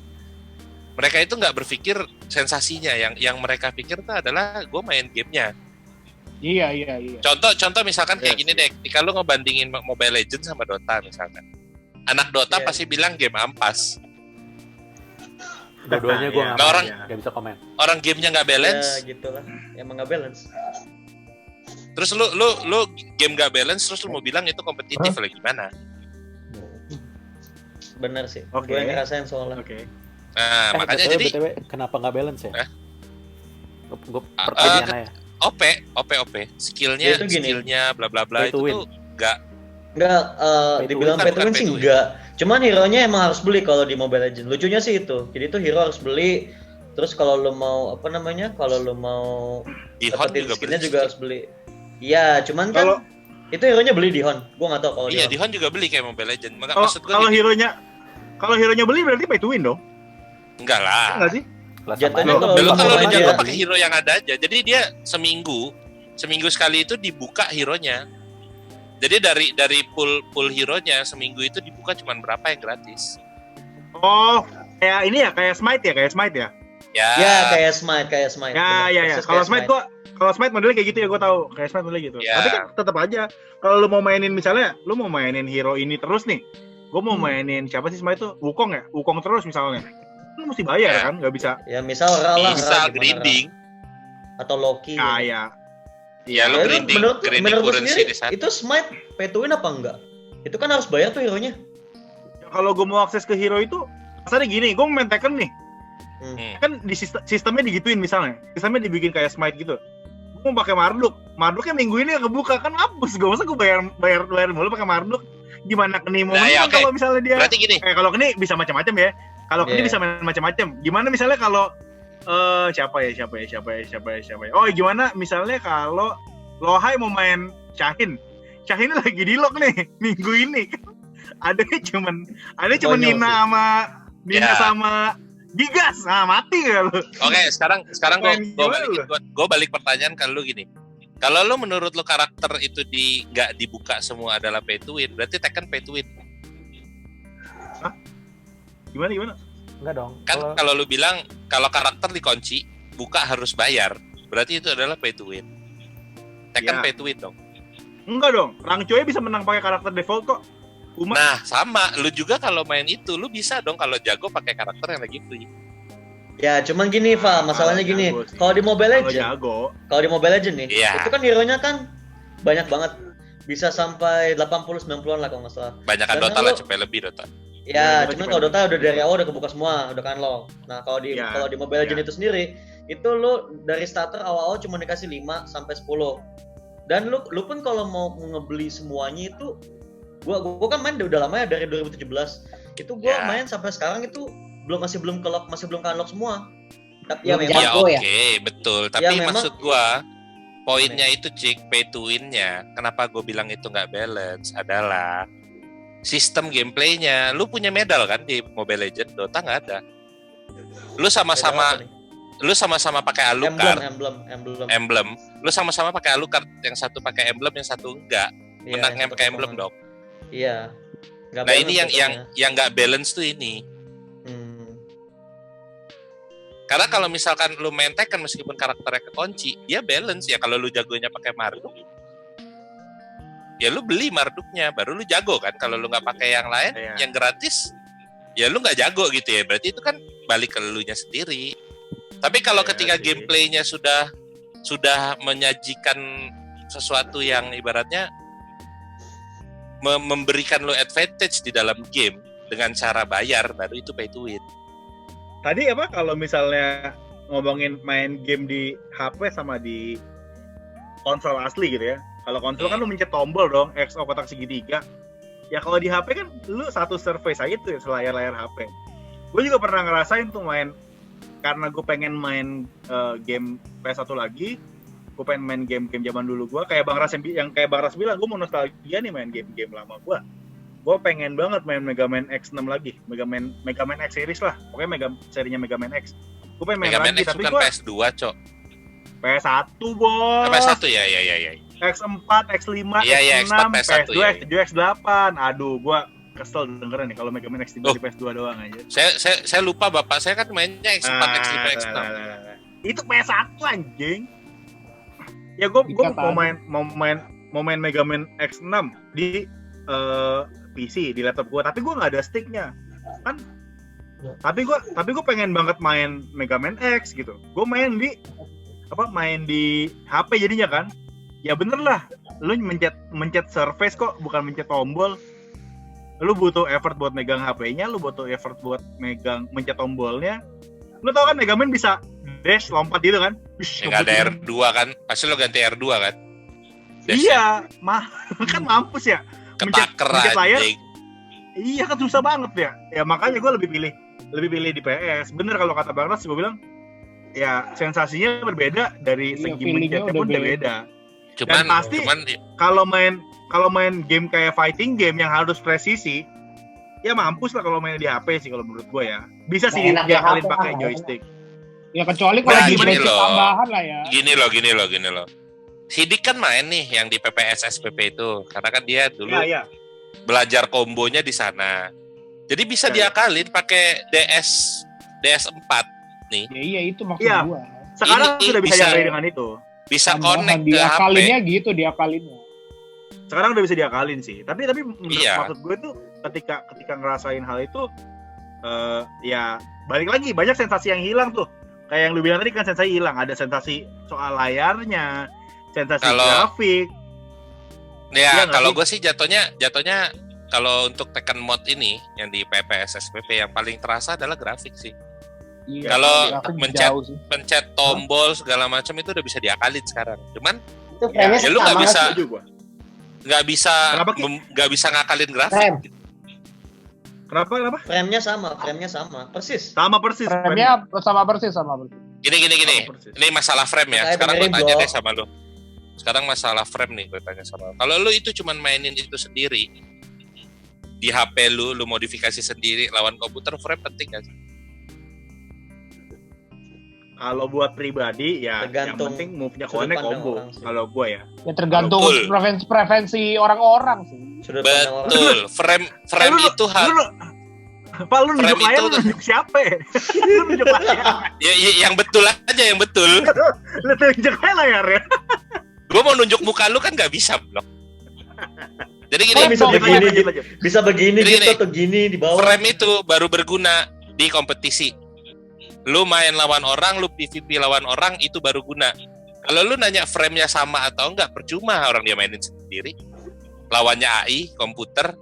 Mereka itu nggak berpikir sensasinya. Yang mereka pikir itu adalah gue main gamenya. Iya. Contoh misalkan kayak Yes, gini deh. Kalau ngebandingin Mobile Legends sama Dota misalkan. Anak Dota Iya. pasti bilang game ampas. Dua-duanya gue Nah, nggak bisa komen. Orang gamenya nggak balance. Ya gitulah. Emang nggak balance. Terus lu game nggak balance, terus lu mau bilang itu kompetitif lah gimana? Bener sih. Oke. Gue ngerasain soalnya. Oke. Nah, makanya jadi BTW, kenapa nggak balance ya? Eh? Gue pertanyaannya ya. OP, skillnya, Ya, itu gini. bla bla bla Pay to itu win. tuh nggak. Enggak, Pay to dibilang win. pay to Bukan win pay sih to win. enggak. Cuman hero-nya emang harus beli kalau di Mobile Legends. Lucunya sih itu. Jadi tuh hero harus beli. Terus kalau lu mau apa namanya? Kalau lu mau Di Hon dapetin juga skinnya beli. juga harus beli. Iya, cuman kan Kalau- itu hero-nya beli di Hon. Gua nggak tahu kalau Iya, di di Hon juga beli kayak Mobile Legends. Maksud gue Kalau hero-nya beli berarti pay to win dong. enggak lah. Enggak sih? Lah, Jatuhnya sama kalau aja. Kalau sama lu aja. jago pakai hero yang ada aja. Jadi dia seminggu sekali itu dibuka hero-nya. Jadi dari pool hero-nya seminggu itu dibuka cuman berapa yang gratis. Oh, kayak ini ya, kayak Smite ya. Ya. Ya, kayak Smite. Ya. Bener. Persis Kalau kayak Smite modelnya kayak gitu ya, gue tahu. Kayak Smite modelnya gitu. Ya. Tapi kan tetap aja kalau lu mau mainin misalnya, lu mau mainin hero ini terus nih. Gue mau mainin siapa sih Smite tuh? Wukong ya? Wukong terus misalnya. Lu mesti bayar Ya. kan? Nggak bisa. Ya, misal Ra lah, Bisa Ra, gimana, grinding. Ra? Atau Loki. Kayak Ya lu Ya, itu grinding menurut gue currency sendiri, di sana. itu Smite pay to win apa enggak? Itu kan harus bayar tuh hero-nya. kalau gue mau akses ke hero itu, kasarnya gini, gue mau main Tekken nih. Kan di sistemnya digituin misalnya. Sistemnya dibikin kayak Smite gitu. Gue mau pakai Marduk. Marduknya minggu ini yang kebuka kan hapus. Gue masa gue bayar mulu pakai Marduk. Gimana Keni mau Nah, ya, menang oke. kalau misalnya dia Berarti gini, kalau Keni bisa macam-macam ya. Kalau Keni Iya. bisa main macam-macam. Gimana misalnya kalau siapa ya? Oh, gimana misalnya kalau Lohai mau main Shahin. Shahin lagi di lock nih minggu ini. Ada cuman Konyol Nina sih. Nina Ya. sama Gigas. Nah, mati gak lu? oke, sekarang Main gimana lu? gue balik pertanyaan ke lu gini. Kalau lu menurut lu karakter itu nggak dibuka semua adalah pay to win, berarti Tekken pay to win. Gimana? Enggak dong. Kan kalau lu bilang kalau karakter dikunci, buka harus bayar, berarti itu adalah pay to win. Tekken Ya. pay to win dong. Enggak dong. Rangchoy bisa menang pakai karakter default kok. Uma Nah, sama. Lu juga kalau main itu, lu bisa dong kalau jago pakai karakter yang lagi free. Ya, cuman gini, Fa, masalahnya Kalau gini. jago sih. Kalau di Mobile kalau Legends, jago. kalau di Mobile Legends nih, Iya. itu kan hero-nya kan banyak banget. Bisa sampai 80-90-an lah kalau nggak salah. Banyakan Dan Dota kan lah, lu- cepet lebih Dota. Ya, Ya, cuman Dota kalau cepet. Dota udah dari awal udah kebuka semua, udah kan lo. Nah, kalau di Ya, Mobile Legends ya. itu sendiri, itu lu dari starter awal-awal cuma dikasih 5 sampai 10. Dan lu pun kalau mau ngebeli semuanya itu gua kan main udah lama ya dari 2017. Itu gua Ya. main sampai sekarang itu masih belum ke unlock semua. Tapi ya Belum memang Ya Jago ya? oke, betul. Tapi Ya, memang- maksud gua poinnya itu Cik, pay to win-nya. Kenapa gue bilang itu nggak balance adalah sistem gameplaynya. Lu punya medal kan di Mobile Legends, Dota nggak ada. Lu sama-sama Beda apa nih? lu sama-sama pakai Alucard, emblem. emblem. Lu sama-sama pakai Alucard, yang satu pakai emblem, yang satu enggak. Iya, Menangnya yang pakai satu emblem potongan. dong. Iya. Nggak Nah, balance ini pokoknya. yang nggak balance tuh ini. Hmm. Karena kalau misalkan lu main Tekken meskipun karakternya kekunci, dia balance ya. Kalau lu jagonya pakai Marduk, ya lu beli Marduknya, baru lu jago kan. Kalau lu nggak pakai yang lain, Iya. yang gratis, ya lu nggak jago gitu ya. Berarti itu kan balik ke elunya sendiri. Tapi kalau Iya ketika sih. gameplaynya sudah menyajikan sesuatu yang ibaratnya memberikan lo advantage di dalam game dengan cara bayar, baru itu pay to win. Tadi apa kalau misalnya ngomongin main game di HP sama di konsol asli gitu ya. Kalau konsol kan lu mencet tombol dong, XO kotak segitiga. Ya kalau di HP kan lu satu surface aja tuh selayar-layar HP. Gue juga pernah ngerasain tuh main, karena gue pengen main game PS1 lagi, gue pengen main game-game zaman dulu gue, kayak Bang Ras yang kayak Bang Ras bilang, gue mau nostalgia nih main game-game lama gue. Gue pengen banget main Mega Man X6 lagi, Mega Man X series lah, pokoknya serinya Mega Man X. Gue pengen main Mega Man lagi, X tapi bukan gue PS2, Cok. PS1 bos. PS1 ya. X4, X5, Iya, X6, X4, PS1, PS2, ya. X7, X8. Aduh, gua kesel dengerin nih kalau Mega Man X3 di PS2 doang aja. Saya lupa bapak saya kan mainnya X4, X5, X6. Itu PS1 anjing. Ya gua mau main Mega Man X6 di PC, di laptop gua, tapi gua enggak ada sticknya. Kan tapi gua pengen banget main Mega Man X gitu. Gua main di HP jadinya kan. Ya bener lah, lu mencet surface kok, bukan mencet tombol. Lu butuh effort buat megang HP-nya, lu butuh effort buat mencet tombolnya. Lu tau kan Mega Man bisa dash, lompat gitu kan? Enggak ada R2 kan? Pasti lu ganti R2 kan? Iya, kan mampus ya. Ketaker layar. anjing. Iya kan susah banget ya. Ya makanya gue lebih pilih di PS. Bener kalau kata Bang Ras, gue bilang ya sensasinya berbeda dari segi mencetnya pun beda. Dan pasti kalau main game kayak fighting game yang harus presisi, ya mampus lah kalau main di HP sih kalau menurut gue ya. Bisa sih diakalin pakai joystick. Ya kecuali kalau gini loh. Tambahan lah ya. Gini loh. Sidik kan main nih yang di PPS SPP itu, karena kan dia dulu belajar kombonya di sana. Jadi bisa diakalin pakai DS4 nih. Ya iya itu maksud gua. Sekarang sudah bisa diakalin dengan itu. Bisa connect ke diakalinnya HP. gitu, diakalinnya. Sekarang udah bisa diakalin sih. Tapi maksud gue tuh ketika ngerasain hal itu ya balik lagi banyak sensasi yang hilang tuh. Kayak yang lu bilang tadi kan sensasi hilang, ada sensasi soal layarnya, sensasi grafik. Ya, kalau gue sih jatuhnya kalau untuk Tekken mod ini yang di PPS SPP yang paling terasa adalah grafik sih. Iya, kalau pencet tombol segala macam itu udah bisa diakalin sekarang. Cuman itu ya lu nggak bisa ngakalin grafik. Kenapa? Frame-nya sama, persis. Sama persis. Frame-nya sama persis. Gini. Ini masalah frame ya. Sekarang gue tanya deh sama lu. Sekarang masalah frame nih gue tanya sama lu. Kalau lu itu cuman mainin itu sendiri di HP lu modifikasi sendiri lawan komputer, frame penting gak sih? Kalau buat pribadi ya tergantung, yang penting move-nya connect combo. Kalau gue ya. Ya tergantung preferensi orang-orang sih. Betul. Frame itu Pak lu nunjuk layar lu nunjuk siapa? Lu nunjuk layar. Ya yang betul aja yang betul. Lu tunjuk layar ya. Gue mau nunjuk muka lu kan nggak bisa, Blok. Jadi gini, bisa begini gitu atau gini di bawah. Frame itu baru berguna di kompetisi. Lu main lawan orang, lu PVP lawan orang, itu baru guna. Kalau lu nanya frame-nya sama atau enggak, percuma orang dia mainin sendiri. Lawannya AI, komputer.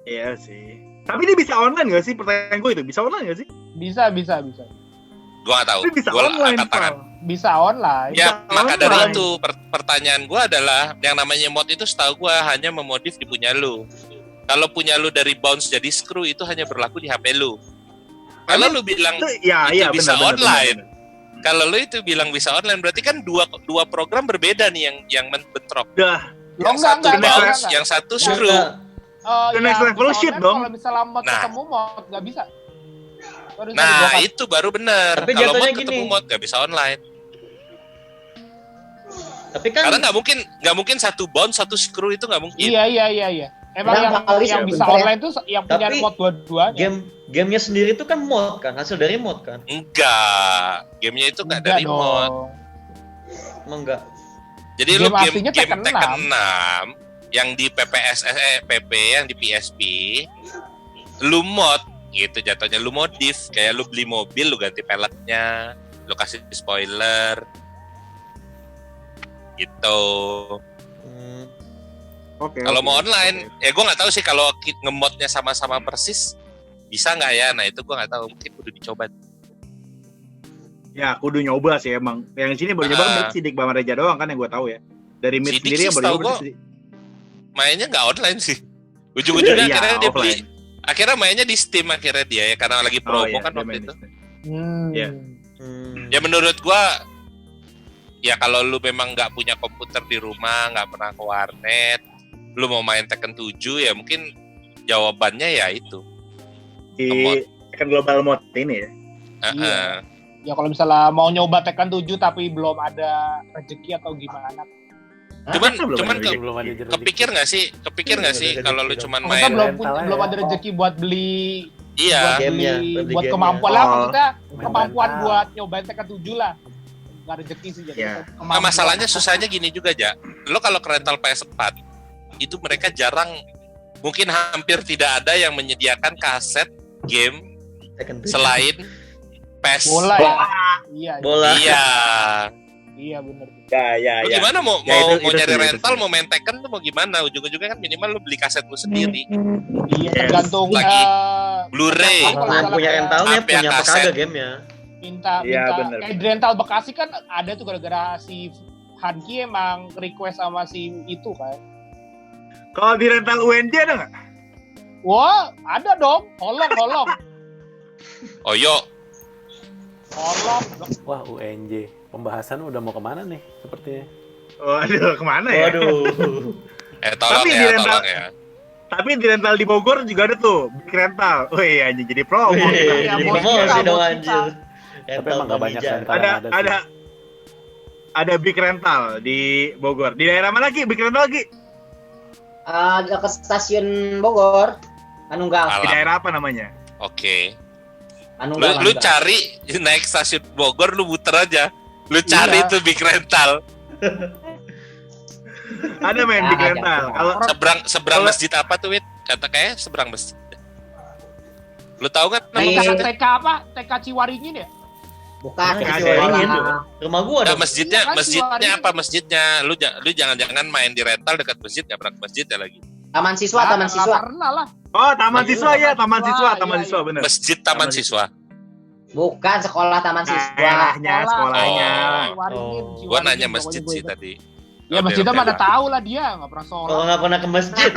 Iya sih. Tapi dia bisa online nggak sih? Pertanyaan gue itu, bisa online nggak sih? Bisa. Gue nggak tahu. Bisa online, Bisa online. Ya, maka dari itu pertanyaan gue adalah, yang namanya mod itu setahu gue hanya memodif di punya lu. Kalau punya lu dari bounce jadi screw, itu hanya berlaku di HP lu. Kalau lu bilang itu bisa online, kalau lu itu bilang bisa online, berarti kan dua program berbeda nih yang bentrok. Yang satu bounce, yang satu screw. Next level shit dong. Kalau misalnya mod ketemu mod nggak bisa. Nah itu baru benar. Kalau mod ketemu mod nggak bisa online. Tapi kan karena nggak mungkin satu bounce satu screw itu nggak mungkin. Iya. Emang yang bisa online tuh yang punya mod dua-duanya. Gamenya sendiri itu kan mod kan, hasil dari mod kan? Enggak, gamenya itu nggak dari mod. Emang enggak. Jadi lu game Tekken 6 yang di PP yang di PSP, lu mod gitu jatuhnya, lu modif kayak lu beli mobil, lu ganti peleknya, lu kasih spoiler, gitu. Kalau mau online, ya gue nggak tahu sih kalau ngemodnya sama-sama persis bisa nggak ya? Nah itu gue nggak tahu, mungkin kudu dicoba. Ya, kudu nyoba sih emang. Yang sini baru nyoba kan Sidik Bang Reja doang kan yang gue tahu ya. Dari Mid Sidik sendiri yang baru nyoba Sidik. Mainnya nggak online sih. Ujung-ujungnya Iya, akhirnya dia offline. beli. Akhirnya mainnya di Steam akhirnya dia ya karena lagi promo iya, kan dia waktu main itu. di Steam. Iya. Ya menurut gua ya kalau lu memang nggak punya komputer di rumah, nggak pernah ke warnet, lu mau main Tekken 7 ya mungkin jawabannya ya itu. Di Tekken Global Mode ini ya. Iya. Ya kalau misalnya mau nyoba Tekken 7 tapi belum ada rezeki atau gimana. Cuman Belum ada rezeki. kepikir nggak sih kalau lu cuman Maksudnya main belum ada rezeki buat beli iya Gamenya, buat gamenya. kemampuan lah, maksudnya Main kemampuan rental. buat nyobain Tekken 7 lah. Nggak rezeki sih jadi. Iya. Nah, masalahnya susahnya gini juga aja. Lo kalau ke rental PS4 itu mereka jarang, mungkin hampir tidak ada yang menyediakan kaset game selain PES. Bola ya. Iya. Bola. Iya. Iya benar. Ya. Lu gimana mau Ya, itu nyari setuju, rental, itu mau main Tekken tuh mau gimana? Ujung-ujungnya kan minimal lu beli kaset lu sendiri. Iya, Yes. tergantung Lagi Blu-ray. Kalau Yang misalnya punya kayak rentalnya HP punya apa kaset. kagak gamenya? minta Iya, bener. kayak di rental Bekasi kan ada tuh gara-gara si Hanki emang request sama si itu kan. Kalau di rental UNJ ada nggak? Wah, ada dong. Holong. Oh yo, Holong. Wah, UNJ. Pembahasan udah mau kemana nih sepertinya? Waduh, kemana ya? Waduh. tolong Tapi di ya, rental- tolong ya. Tapi di rental di Bogor juga ada tuh, Big Rental. Wih, anjing jadi promo. Wih, kita. Ya, jadi bos promosi kita, dong bos anjir. Tapi emang nggak banyak rental Ada yang ada sih. ada Big Rental di Bogor. Di daerah mana lagi Big Rental lagi? Dekat stasiun Bogor. Manunggal. Di Alam. daerah apa namanya? Oke. Manunggal. Lu cari naik stasiun Bogor, lu muter aja. Lu cari Iya. tuh Big Rental. Ada main Ya, Big Rental. ada. Kalau Seberang Kalau- masjid apa tuh, Wit? Kata kayak seberang masjid. Lu tahu kan nama Iya. masjidnya? TK apa? TK Ciwaringin ya? Bukan. Ada Ciwaringin. Sekolah. Rumah gua Nah, ada. masjidnya Iya kan, masjidnya Ciwaringin. apa masjidnya? Lu jangan-jangan main di rental dekat masjid, nggak pernah ke masjid ya lagi. Taman siswa, taman Nggak siswa. pernah lah. Oh, Taman Iya, Siswa ya, Taman Siswa, Siswa, iya, Taman iya. Siswa bener. Masjid Taman Taman Siswa. Bukan sekolah taman siswa. Daerahnya, sekolahnya. Ciwaringin, Oh. Gua Ciwaringin, nanya pokoknya masjid gue sih ingat. tadi. Ya Oke, masjidnya oke. mana tahu lah dia, nggak pernah Kalau sholat. nggak pernah ke masjid.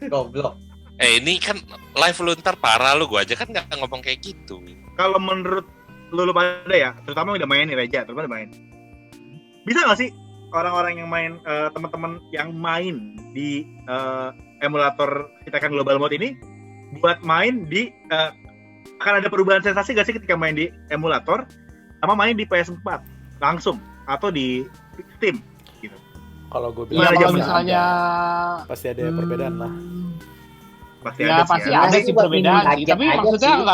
Goblok. Ini kan live lu ntar parah lu, gua aja kan nggak ngomong kayak gitu. Kalau menurut lu pada ya, terutama yang udah main nih Reja, terutama udah main. Bisa nggak sih orang-orang yang main, teman-teman yang main di emulator kita kan Global Mode ini buat main di akan ada perubahan sensasi gak sih ketika main di emulator sama main di PS4 langsung atau di Steam gitu. Kalau gue Iya, Gimana kalau zaman misalnya pasti ada perbedaan lah. Pasti ya ada pasti sih. ada Pasti sih buat perbedaan minum sih, budget tapi aja maksudnya sih.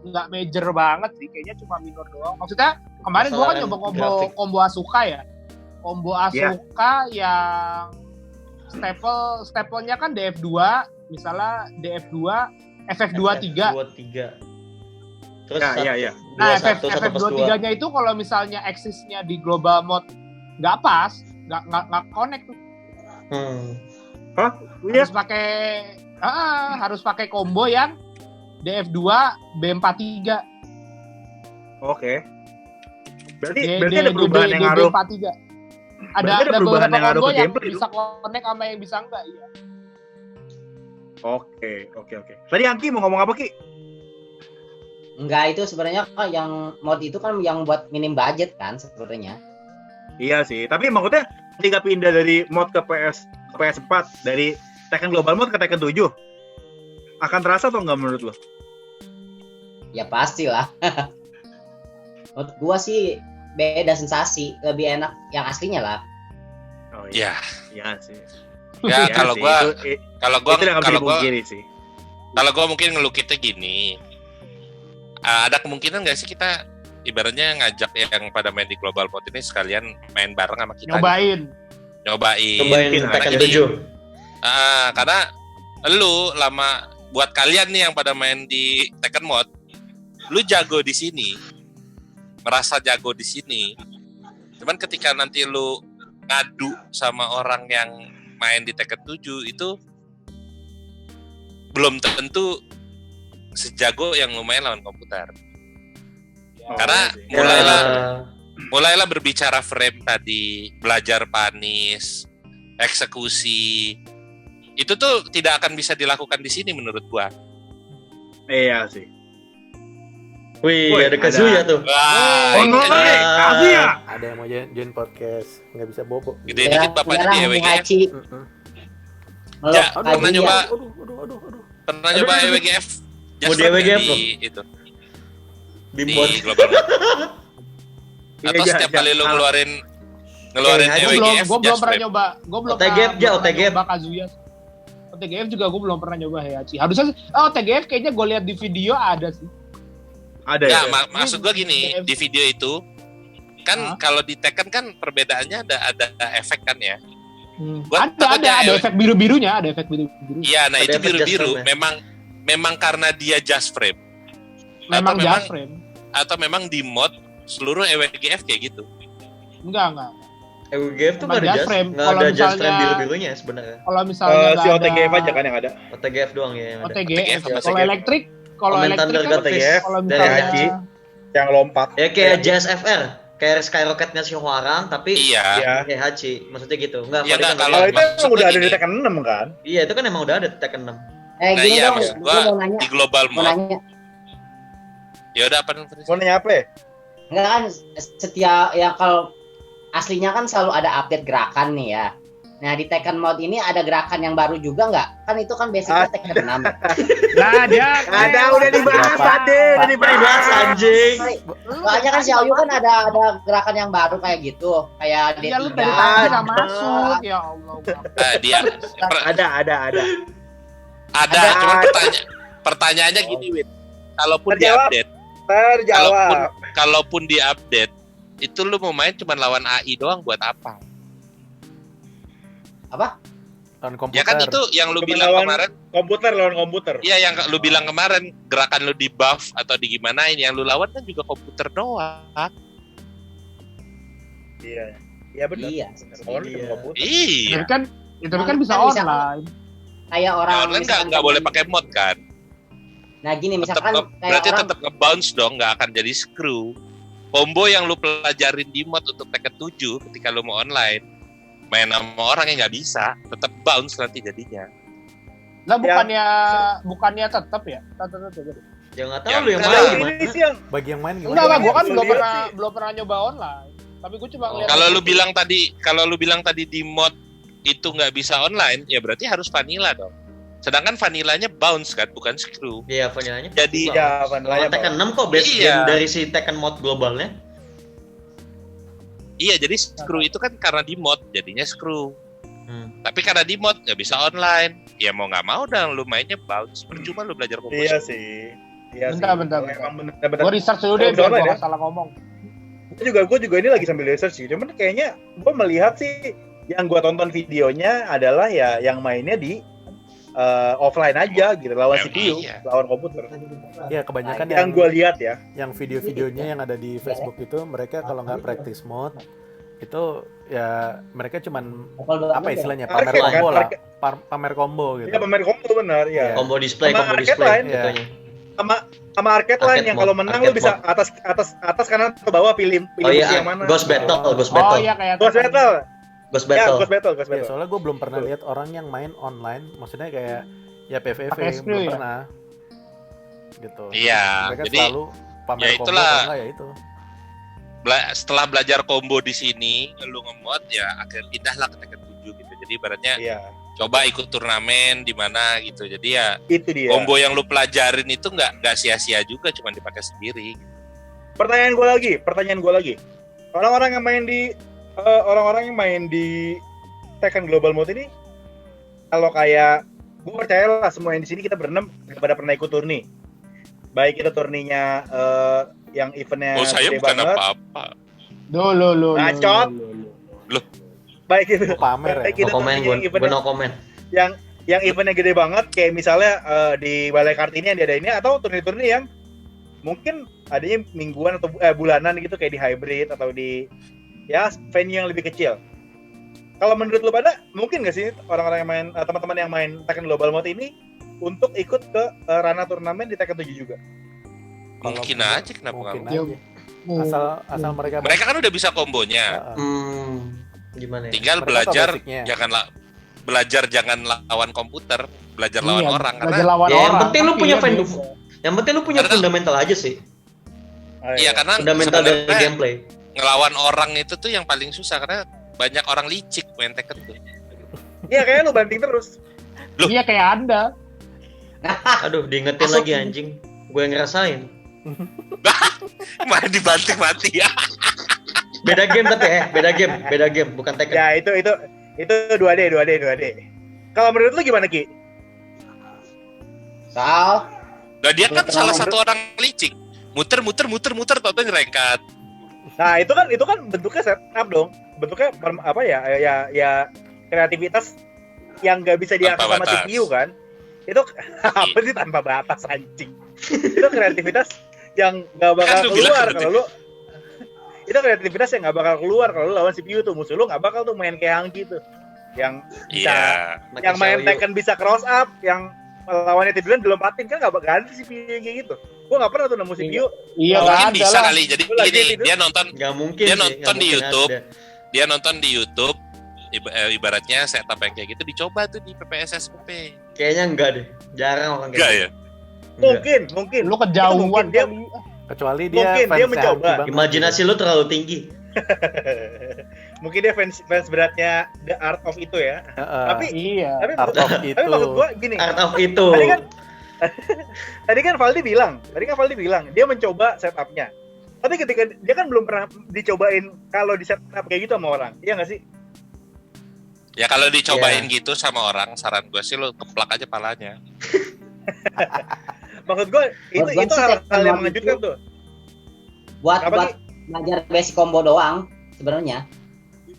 nggak major banget sih, kayaknya cuma minor doang. Maksudnya kemarin gua kan Masalah nyoba grafik. combo Asuka ya, combo Asuka yang staple-nya kan DF2, misalnya DF2, FF2 3. Terus Ya. Nah, 1 FF2 3-nya itu kalau misalnya axis-nya di global mode nggak pas, nggak connect tuh. Iya. Harus pakai combo yang DF2 B43. Oke. Berarti ada perubahan yang ngaruh. B43. Ada Berarti ada perubahan yang ngaruh combo ke yang gameplay bisa connect sama yang bisa enggak, iya. Oke. Tadi Angki mau ngomong apa Ki? Enggak, itu sebenarnya kan yang mod itu kan yang buat minim budget kan sebenarnya. Iya sih, tapi maksudnya ketika pindah dari mod ke PS4 dari Tekken Global Mode ke Tekken 7 akan terasa atau enggak menurut lo? Ya pastilah. Menurut gua sih beda sensasi, lebih enak yang aslinya lah. Oh Ya, iya sih. ya Iya kalau sih, gua itu kalau gua nggak bisa kalau gua dipungkiri sih. kalau gua mungkin ngelukitnya gini. Ada kemungkinan nggak sih kita ibaratnya ngajak yang pada main di global mode ini sekalian main bareng sama kita? Nyobain. Nyobain. Mungkin Tekken jadi- 7. Karena lu lama buat kalian nih yang pada main di Tekken mode, lu jago di sini, merasa jago di sini. Cuman ketika nanti lu ngadu sama orang yang main di Tekken 7 itu belum tentu sejago yang lumayan lawan komputer. Karena mulailah berbicara frame tadi, belajar panis, eksekusi. Itu tuh tidak akan bisa dilakukan di sini menurut gua. Iya sih. Wih, ada Kazuya tuh. Wah, Kazuya. Ada yang mau join podcast, nggak bisa bobo. Gede dikit bapaknya di EWGF. Ya, pernah nyoba. Pernah nyoba EWGF. Mau di EWGF loh. Itu. Di Global Mode. Atau setiap kali lu ngeluarin EWGF. Gue belum pernah nyoba. Gue belum OTGF nyoba Kazuya. OTGF juga gue belum pernah nyoba Heihachi. Harusnya OTGF kayaknya gue lihat di video ada sih. Ada ya. ya. Maksud gue gini, di video itu kan kalau di Tekken kan perbedaannya ada efek kan ya. Ada efek biru-birunya, Iya, nah ada itu biru-biru. ya? Memang karena dia just frame. Memang just frame. Atau memang di mod seluruh EWGF kayak gitu. Enggak. EWGF tuh nggak ada just frame biru-birunya sebenarnya. Kalau misalnya si OTGF aja kan yang ada. OTGF doang ya yang ada. OTGF. Kalau elektrik kan OTGF kalau dari Haji yang lompat. Ya kayak JSFR, kayak Skyrocket-nya si Hwoarang tapi Iya. kayak Hachi, maksudnya gitu. Enggak, Iya, kan Kalau itu emang udah ada di Tekken 6 kan? Iya, itu kan emang udah ada di Tekken 6. Gini iya, dong, maksud gue mau nanya. Di Global Mau Mode. nanya. Ya udah apa Mau nanya apa ya? Enggak kan setiap ya kalau aslinya kan selalu ada update gerakan nih ya. Nah di Tekken Mode ini ada gerakan yang baru juga nggak? Kan itu kan basicnya Tekken 6. Nah dia Ada udah dibahas anjing. Soalnya kan Xiaoyu kan ada gerakan yang baru kayak gitu, kayak Ya lu D3. dari tadi nggak masuk, ya Allah. Dia ada, cuma pertanyaannya gini, Win. Kalaupun diupdate, kalaupun diupdate, itu lu mau main cuma lawan AI doang buat apa? Apa? Lawan komputer. Ya kan itu yang lu Cuma bilang kemarin. lawan komputer. Iya, yang lu bilang kemarin gerakan lu di buff atau digimanain, yang lu lawan kan juga komputer doang. Iya. Iya benar. Iya. Iya. Itu kan bisa Kan bisa online. Kayak orang Ya, online nggak boleh pakai mod kan? Nah gini misalkan Berarti kayak orang tetap nge-bounce dong, nggak akan jadi screw. Combo yang lu pelajarin di mod untuk Tekken 7 ketika lu mau online, main sama orang yang nggak bisa, tetap bounce nanti jadinya. Lah bukannya tetap ya? Tetap. Ya nggak tahu Yang lu yang ada main Ini gimana. sih yang Bagi yang main gimana? Enggak, gua kan Lihat belum pernah nyoba online. Tapi gua cuma ngeliat. Kalau lu bilang tadi di mod itu nggak bisa online, ya berarti harus vanilla dong. Sedangkan vanillanya bounce kan, bukan screw. Iya, vanillanya. Jadi ya Kalau Tekken 6 kok base game dari si Tekken Mode globalnya? iya, jadi screw itu kan karena di mod jadinya screw. Tapi karena di mod nggak bisa online, ya mau nggak mau dong lu mainnya bounce. Percuma lu belajar komposisi. Iya sih. Iya Bentar. Emang bener. Gua research dulu deh biar gua nggak salah ngomong. Gue juga ini lagi sambil research sih. Cuman kayaknya gue melihat sih yang gue tonton videonya adalah ya yang mainnya di offline aja gitu, lawan CPU, lawan komputer. Ya kebanyakan yang gue lihat ya. Yang video-videonya yang ada di Facebook itu mereka kalau nggak practice mode itu ya mereka cuman apa istilahnya pamer Arcade, combo kan? lah, pamer combo gitu. Iya pamer combo benar ya. Combo display Line, gitu. Sama arcade line yang kalau menang lu bisa atas kanan ke bawah pilih yang mana. Ghost Battle. Oh iya kayak Ghost Battle. Ya, soalnya gue belum pernah lihat orang yang main online, maksudnya kayak ya PVV belum pernah. Gitu. Iya, mereka jadi selalu pamer ya combo itulah. ya itu. Setelah belajar combo di sini, lu nge-mod ya akhirnya pindahlah ke Tekken 7 gitu. Jadi ibaratnya coba ikut turnamen di mana gitu. Jadi ya itu dia. Combo yang lu pelajarin itu nggak sia-sia juga, cuma dipakai sendiri. Pertanyaan gue lagi. Orang-orang yang main di Tekken Global Mode ini, kalau kayak gue percaya lah semua yang di sini kita berenam pada pernah ikut turni. Baik itu turninya yang eventnya saya bukan banget. Apa-apa. Loh. Bacot. Loh. Baik itu. Pamer ya. No comment. Yang eventnya gede banget kayak misalnya di Balai Kartini yang diadainnya atau turni-turni yang mungkin adanya mingguan atau bulanan gitu kayak di hybrid atau di ya venue yang lebih kecil. kalau menurut lu pada mungkin nggak sih orang-orang yang main teman-teman yang main Tekken Global Mode ini untuk ikut ke ranah turnamen di Tekken 7 juga? Mungkin aja, kenapa mungkin nggak? aja. Asal mereka Mereka kan udah bisa kombonya. Gimana ya? Tinggal Mereka belajar jangan lawan komputer, belajar lawan orang belajar karena lawan Ya, yang orang. penting lu punya Iya, yang penting lu punya fundamental aja sih. iya karena Fundamental dari sebenarnya gameplay. ngelawan orang itu tuh yang paling susah karena banyak orang licik main Tekken tuh. Iya, kayaknya lu banting terus. Iya kayak Anda. Aduh, diingetin lagi anjing. Gue yang ngerasain. Malah dibanting mati ya. Beda game tapi beda game, bukan Tekken. Ya, itu 2D. Kalau menurut lu gimana, Ki? Soal Nah dia kan salah satu orang licik. Muter tau nyerengkat. Nah, itu kan bentuknya setup dong. Bentuknya apa ya kreativitas yang nggak bisa diakses sama CPU kan. Itu apa sih tanpa batas anjing. Itu kreativitas yang nggak bakal keluar kalau lu itu kreativitas yang nggak bakal keluar kalau lu lawan CPU tuh. Musuh lu nggak bakal tuh main kayak Hangki tuh. Yang bisa yang main Tekken bisa cross up, yang lawannya tiduran dilompatin kan nggak bakal ada CPU yang kayak gitu. Gua nggak pernah tuh nemu CPU. Iya mungkin kan bisa kali. Jadi gini, dia nonton Nggak mungkin dia sih, nonton nggak di mungkin YouTube. ada. Dia nonton di YouTube ibaratnya setup yang kayak gitu dicoba tuh di PPSSPP. Kayaknya enggak deh. Jarang orang Enggak kayak ya? gitu. Mungkin. lu kejauhan Mungkin dia kali. kecuali dia Mungkin dia fansnya mencoba. Hangki banget. Imajinasi lu terlalu tinggi. Mungkin dia fans beratnya The Art of itu ya. Tapi Iya. Art of itu. tapi maksud gua gini. Art of itu. Tadi kan Valdi bilang dia mencoba setupnya. Tapi ketika dia kan belum pernah dicobain kalau di setup kayak gitu sama orang, iya nggak sih? Ya kalau dicobain gitu sama orang, saran gue sih lo keplak aja palanya. Maksud gue itu Buat gua sih hal yang Tekken mengejutkan itu tuh. buat Apa buat belajar basic combo doang sebenarnya.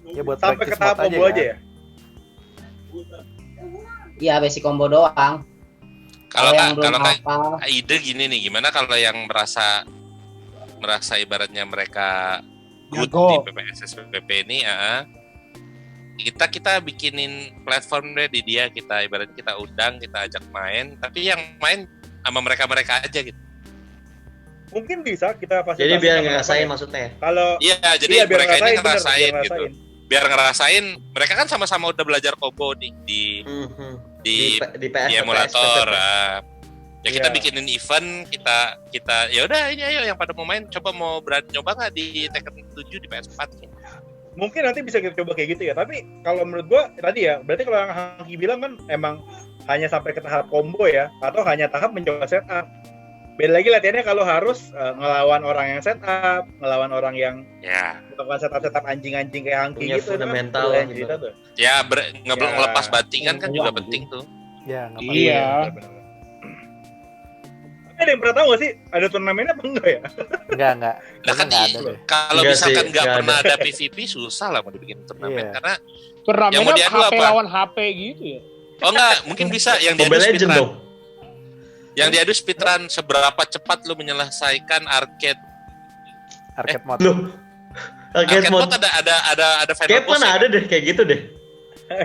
Ya buat Sampai ke practice tahap mode combo aja kan. ya. Iya basic combo doang. Kalau yang belum kayak hafal, ide gini nih, gimana kalau yang merasa ibaratnya mereka good Jago. di PPSSPP ini, kita bikinin platform deh di dia, kita ibaratnya kita undang, kita ajak main, tapi yang main sama mereka aja gitu. Mungkin bisa kita fasilitasi. Jadi biar sama ngerasain apa maksudnya. ya. Kalau Iya, jadi iya, biar mereka ini bener, ngerasain biar gitu. Biar ngerasain, mereka kan sama-sama udah belajar combo nih di PS, emulator. PS. Ya kita Iya. bikinin event, kita ya udah ini ayo yang pada mau main, coba mau berani nyoba nggak di Tekken 7 di PS4 gitu. Mungkin nanti bisa kita coba kayak gitu ya. Tapi kalau menurut gua tadi ya, berarti kalau yang Hangki bilang kan emang hanya sampai ke tahap combo ya, atau hanya tahap mencoba setup. Beda lagi latihannya kalau harus ngelawan orang yang setup, ngelawan orang yang Ya, melakukan setup anjing-anjing kayak Hangki Punya gitu. fundamental itu kan gitu. cerita tuh. ya Ya. ngelepas bantingan kan juga Iya, penting tuh. Ya, nggak Iya. Benar-benar. Tapi ada yang pernah tahu nggak sih ada turnamennya apa enggak ya? Enggak. Nah Kayaknya kan nggak ada deh. kalau Enggak misalkan sih, nggak nggak pernah ada PVP, susah lah mau dibikin turnamen Iya. karena Turnamennya mau diadu HP apa? lawan HP gitu ya. oh enggak mungkin bisa yang diadu Mobile Legend speedrun. dong. Yang diadu speedrun seberapa cepat lu menyelesaikan arcade Arcade mode. Loh. Arcade mode mode. ada final Kayak boss pernah ya ada deh kayak gitu deh.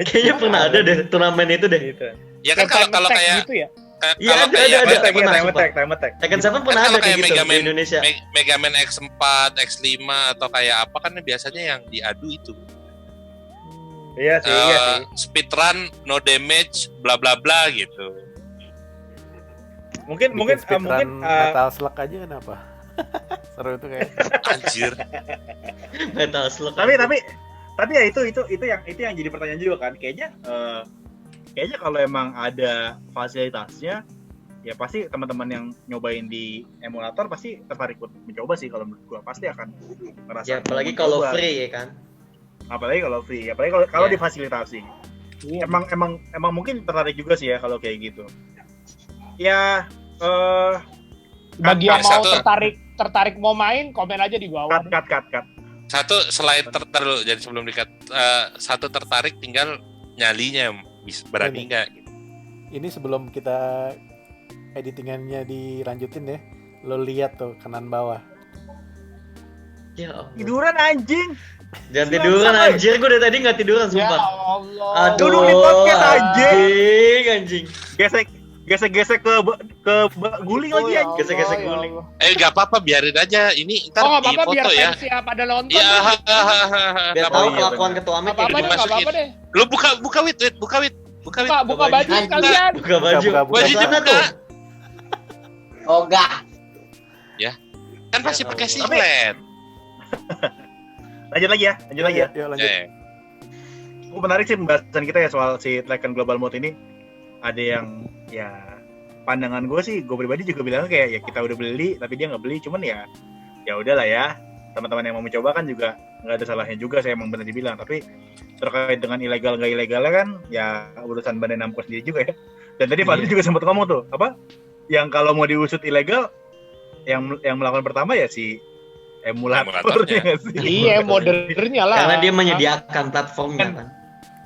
Kayaknya pernah ada deh turnamen itu deh. Gitu. ya kan Kayak kalau time attack kayak gitu ya. Iya, kalau ada, kayak ada. Time pernah, attack. Tekken 7 pernah kalau ada kayak kayak gitu Mega di Man Indonesia. Mega Man X4, X5 atau kayak apa kan biasanya yang diadu itu Iya sih. speedrun no damage bla bla bla gitu. Mungkin Bikin speedrun mungkin Metal Slug aja kenapa? Seru itu kayak. Anjir. Metal Slug. tapi ya itu yang jadi pertanyaan juga kan. Kayaknya kalau emang ada fasilitasnya ya pasti teman-teman yang nyobain di emulator pasti tertarik buat mencoba sih. Kalau menurut gua pasti akan merasa Ya apalagi mencoba. kalau free ya kan. Apalagi kalau free, apalagi kalau Iya. difasilitasi. Iya. Emang mungkin tertarik juga sih ya kalau kayak gitu. Ya Bagi yang Nah, mau satu- tertarik mau main, komen aja di bawah. cut. Satu selain tertarik jadi sebelum dikat satu tertarik tinggal nyalinya bisa berani Ini. nggak gitu. Ini sebelum kita editingannya dilanjutin ya, lo lihat tuh kanan bawah. Ya Allah. Tiduran anjing. Jangan tiduran anjir, gue dari tadi nggak tiduran Ya sumpah. Allah. Aduh, Duduk di podcast anjing. Gesek ke guling Oh, lagi ya anjing. Gesek-gesek Allah, guling. ya Allah. Nggak apa-apa, biarin aja. Ini ntar Oh, nggak di apa-apa biar foto ya. fans ya pada nonton. Iya, Biar nggak tahu apa-apa. kelakuan ketua Amit Nggak apa-apa deh, nggak dimasukin. apa-apa deh. Lu buka wit. Buka baju sekalian. Buka baju. Buka. Bajunya Sana buka. tuh. Oh enggak. Kan pasti Ya pakai Allah. singlet. Lanjut lagi ya. Yuk lanjut. Cukup menarik sih pembahasan kita ya soal si Tekken Global Mode ini. Ada yang ya pandangan gue sih, gue pribadi juga bilang kayak ya kita udah beli tapi dia nggak beli, cuman ya udahlah ya, teman-teman yang mau mencoba kan juga nggak ada salahnya juga, saya emang benar dibilang. Tapi terkait dengan ilegal nggak ilegalnya kan ya urusan Bandai Namco sendiri juga ya. Dan tadi Fadli juga sempat ngomong tuh apa yang kalau mau diusut ilegal yang melakukan pertama ya si emulatornya Emulatornya. sih. Iya, modernnya lah. Karena dia menyediakan platformnya kan.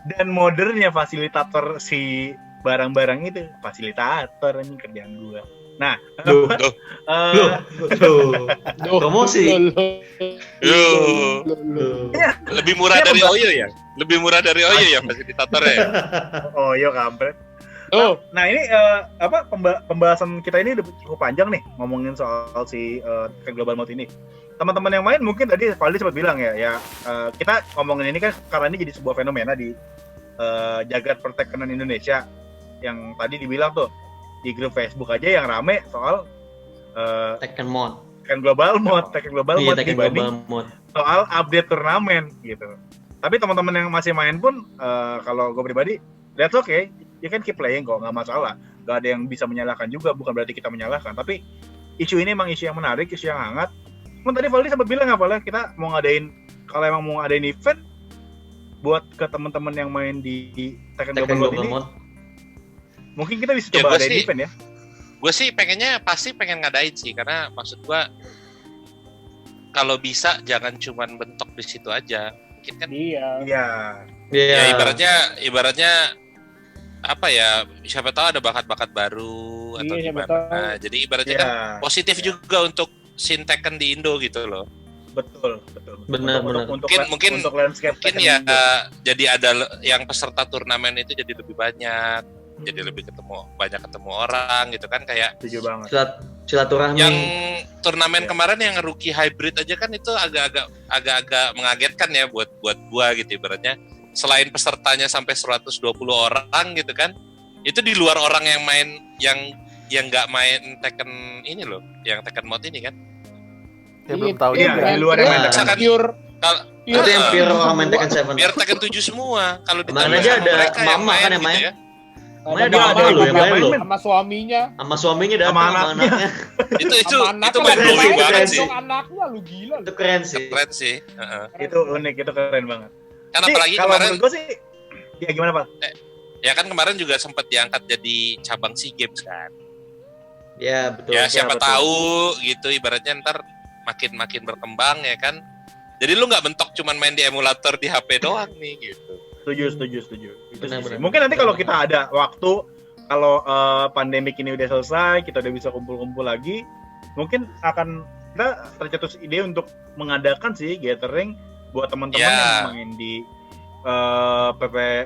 Dan modernnya fasilitator si barang-barang itu, fasilitator ini kerjaan gua. Nah, Loh. Duh, Promosi. Yuh. Lebih murah Iya, dari pembahasan. Oyo ya? Lebih murah dari Oyo ya fasilitatornya ya? oh yo kampret. Tuh. Nah ini pembahasan kita ini udah cukup panjang nih ngomongin soal si Global Mode ini. Teman-teman yang main mungkin tadi Valdi sempat bilang ya kita ngomongin ini kan karena ini jadi sebuah fenomena di jagat pertekenan Indonesia yang tadi dibilang tuh di grup Facebook aja yang rame soal Tekken Mode. Tekken Global Mode Iya, Tekken dibanding Global Mode. soal update turnamen gitu. Tapi teman-teman yang masih main pun kalau gue pribadi that's okay, you can keep playing kok, nggak masalah. Gak ada yang bisa menyalahkan juga, bukan berarti kita menyalahkan. Tapi isu ini emang isu yang menarik, isu yang hangat. Cuman tadi Valdi sempat bilang apa kita mau ngadain, kalau emang mau ngadain event buat ke teman-teman yang main di Tekken Global Mode ini, mungkin kita bisa Ya, coba gua ngadain sih- event ya. Gue sih pasti pengen ngadain sih, karena maksud gue kalau bisa jangan cuman bentok di situ aja. Mungkin kan Iya. Iya. ya ibaratnya apa ya, siapa tahu ada bakat-bakat baru atau Iya, siapa gimana. tahu. Nah, jadi ibaratnya Iya. kan positif juga untuk scene Tekken di Indo gitu loh. Betul. Benar. Mungkin untuk landscape Mungkin Tekken ya Indo. jadi ada yang peserta turnamen itu jadi lebih banyak, jadi lebih banyak ketemu orang gitu kan, kayak Setuju banget. Silaturahmi. yang turnamen Iya. kemarin yang rookie hybrid aja kan itu agak mengagetkan ya buat gua gitu ibaratnya. Selain pesertanya sampai 120 orang gitu kan, itu di luar orang yang main yang nggak main Tekken ini loh, yang Tekken Mode ini kan. Ya belum tahu Iya, juga. di luar yang main Tekken. Tekken. Pure. Kalau Itu yang pure orang main Tekken 7. biar Tekken 7 semua. Kalau Kemarin ditambah aja sama ada mereka mama kan yang main. gitu ya. Kemarin ada Ada mama lu yang main lu. sama suaminya. Sama suaminya datang Sama sama anaknya. anaknya. Itu Sama anaknya mind lagi blowing main, banget keren sih. dong anaknya lu gila. Itu keren sih. Keren sih. Heeh. Itu unik, itu keren banget. Kan Jadi, apalagi kalau kemarin menurut gue sih, ya gimana Pak? ya kan kemarin juga sempat diangkat jadi cabang SEA Games kan. Ya, betul. Ya siapa betul. tahu gitu ibaratnya ntar makin berkembang ya kan. Jadi lu nggak mentok cuman main di emulator di HP doang nih gitu. Setuju. Itu Benar, sih. benar. Mungkin nanti kalau kita ada waktu, kalau pandemik ini udah selesai, kita udah bisa kumpul-kumpul lagi, mungkin akan kita tercetus ide untuk mengadakan sih gathering buat teman-teman Ya. yang main di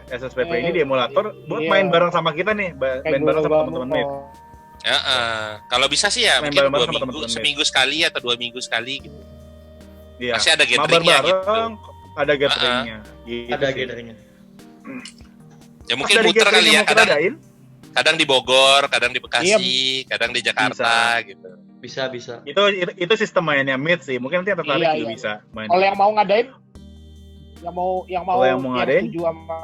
SSPP ini di emulator buat Iya. main bareng sama kita nih, main bareng sama teman-teman main. Ya, kalau bisa sih ya Main mungkin bareng-bareng 2 sama minggu, teman-teman seminggu sekali atau 2 minggu sekali gitu. Iya. Pasti ada Mabar gatheringnya gitu. bareng, ada gatheringnya. Gitu Ada sih. gatheringnya. Ya Pas mungkin dari muter gathering kali ya, yang mau kita adain, kadang di Bogor, kadang di Bekasi, kadang di Jakarta gitu. Bisa. itu sistem mainnya mid sih. Mungkin nanti yang tertarik Iya, juga iya. bisa main. Kalau yang mau ngadain, yang mau Kalau yang mau ngadain? setuju sama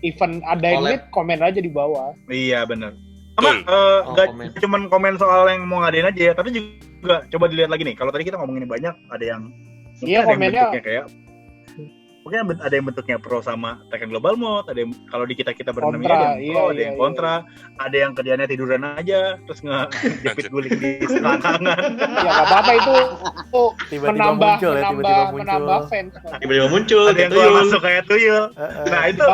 event adain Collab. meet, komen aja di bawah. Iya benar. Sama Betul. nggak Komen. cuman komen soal yang mau ngadain aja ya, tapi juga coba dilihat lagi nih. Kalau tadi kita ngomongin banyak, ada yang mungkin Iya, ada yang komennya. bentuknya kayak mungkin ada yang bentuknya pro sama Tekken Global Mode, ada yang kalau di kita berenam ini Kontra, ada yang pro, iya, ada yang iya, kontra, ada yang kerjanya tiduran aja terus ngejepit guling di selangkangan. Ya nggak apa-apa itu Tiba-tiba menambah muncul ya, tiba-tiba muncul. menambah fans. Tiba-tiba muncul. Ada yang keluar masuk kayak tuyul. Nah, itu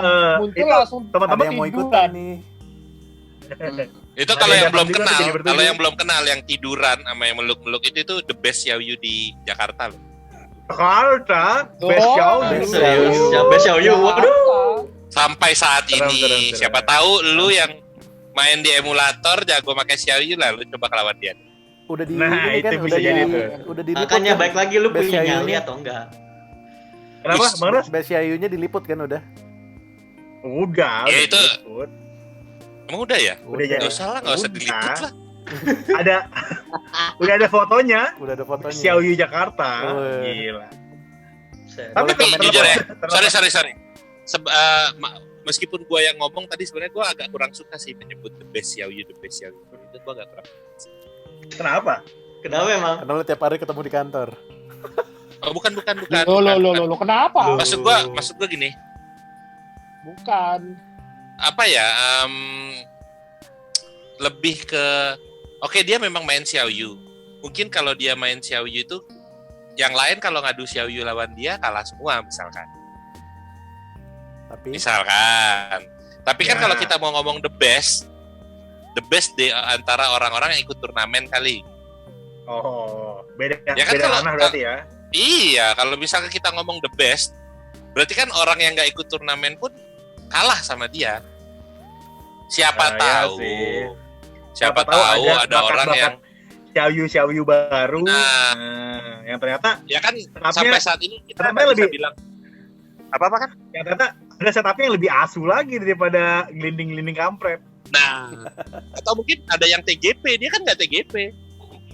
Muncul itu langsung Ada teman-teman yang mau tiduran. ikutan nih. Itu Ada kalau yang yang belum datang juga kenal, jadi berdiri. kalau yang belum kenal yang tiduran sama yang meluk-meluk itu the best Yaoyu di Jakarta loh. Jakarta, best show. Serius, best show you. Waduh. Sampai saat Serem, ini, serem. siapa tahu lu yang main di emulator jago pakai Xiaoyu lah, lu coba kelawan dia. Udah di Nah, ini kan, itu bisa jadi tuh. udah diliput Makanya kan? baik lagi lu Best pilih Xiaoyu-nya. nyali atau enggak. Kenapa, Bang Ras? Best Xiaoyu-nya diliput kan udah. Udah. Ya, udah itu. diliput. Emang udah ya? Udah jadi. Nggak usah lah, nggak usah Udah. diliput lah. Udah ada fotonya. Udah ada fotonya. Xiaoyu Jakarta. Oh. Gila. Set. Tapi terlepas- jujur ya, terlepas- sorry. Meskipun gua yang ngomong tadi sebenarnya gua agak kurang suka sih menyebut the best Xiaoyu. Itu gua agak kurang. Kenapa? Kenapa emang? Karena lu tiap hari ketemu di kantor. Oh, bukan. Lo kenapa? Maksud gua gini, Bukan. apa ya? Lebih ke oke, dia memang main Xiaoyu. Mungkin kalau dia main Xiaoyu itu yang lain kalau ngadu Xiaoyu lawan dia kalah semua misalkan. Tapi kan Ya. kalau kita mau ngomong the best di antara orang-orang yang ikut turnamen kali. Oh, beda Ya kan beda kalau- ranah berarti ya. Iya, kalau misalnya kita ngomong the best, berarti kan orang yang nggak ikut turnamen pun kalah sama dia. Siapa Ah, iya tahu? sih. Siapa tahu ada orang yang Xiaoyu baru. Nah. Yang ternyata ya kan Setupnya- sampai saat ini kita setupnya nggak bisa lebih- bilang apa kan? yang ternyata ada setupnya yang lebih asu lagi daripada gelinding-gelinding kampret. Nah, atau mungkin ada yang TGP, dia kan nggak TGP.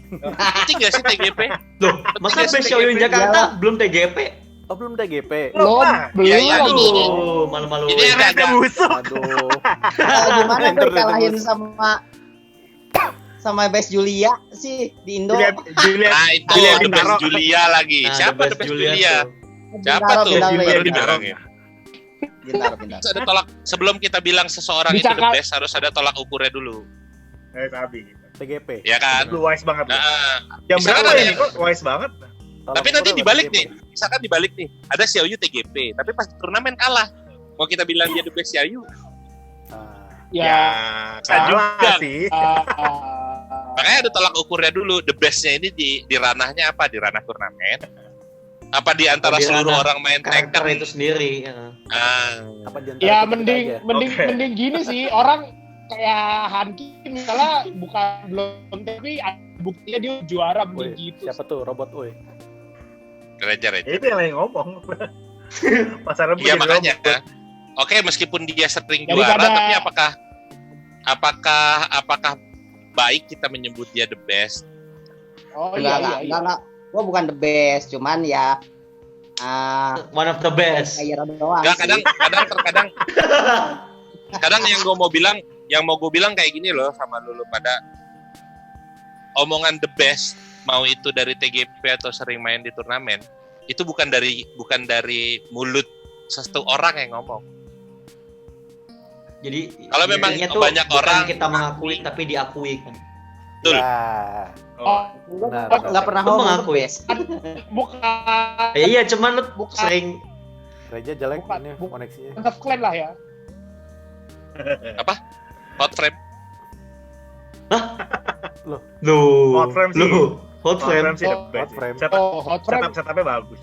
Penting nggak sih TGP? Loh, masa best show in Jakarta belum TGP? Oh, belum TGP. Belum. Ya, ini. Oh, malu-malu. Ini yang Ada agak busuk. Aduh. Gimana gue Internet kalahin bos. sama Best Julia sih di Indo. Juliet nah itu Julia The Best Bintaro. Julia lagi. Nah, Siapa The The Best Julia Julia? tuh. Siapa tuh? Bintaro, Baru Bintaro. dibilangin. Pintar. Harus ada tolak sebelum kita bilang seseorang itu the Bicarakan- best harus ada tolak ukurnya dulu. Sabi. TGP. Ya kan? Lu wise banget. Lu. Nah, Jam misalkan berapa ada ini yang- kok wise banget? tapi nanti dibalik nih. Misalkan dibalik nih. Ada Xiaoyu TGP, tapi pas turnamen kalah. Mau kita bilang dia the best Xiaoyu? Ya. Salah juga. sih. Makanya ada tolak ukurnya dulu. The bestnya ini di ranahnya apa? Di ranah turnamen? Apa di antara Di seluruh ranah orang main Karakter Tekken? itu sendiri. Ya. Apa di antara Ya kita aja? mending gini sih, orang kayak Hanki misalnya bukan belum tapi buktinya dia juara Woi, mending gitu. siapa tuh robot woi? Reja. Itu yang lagi ngomong. Pasar Rebo Iya jadi makanya. robot. Oke, meskipun dia sering Daripada- juara, tapi apakah baik kita menyebut dia the best? Oh Enggak. Gue bukan the best, cuman ya One of the best. kayak doang. Enggak, sih. kadang yang mau gue bilang kayak gini loh sama lu pada omongan the best, mau itu dari TGP atau sering main di turnamen, itu bukan dari mulut satu orang yang ngomong. Jadi Kalau memang intinya tuh banyak bukan orang kita mengakui tapi diakui kan. Betul. Ya. Oh, Benar. Nggak pernah Lu ngomong mengakui. the best. bukan Iya, cuman lu Bukan. sering Reja jelek Bukan, ini bukan. koneksinya. klaim lah ya. hot frame. Hot frame sih. hot frame. sih the Oh, best. hot frame. Oh, hot frame. Setupnya bagus.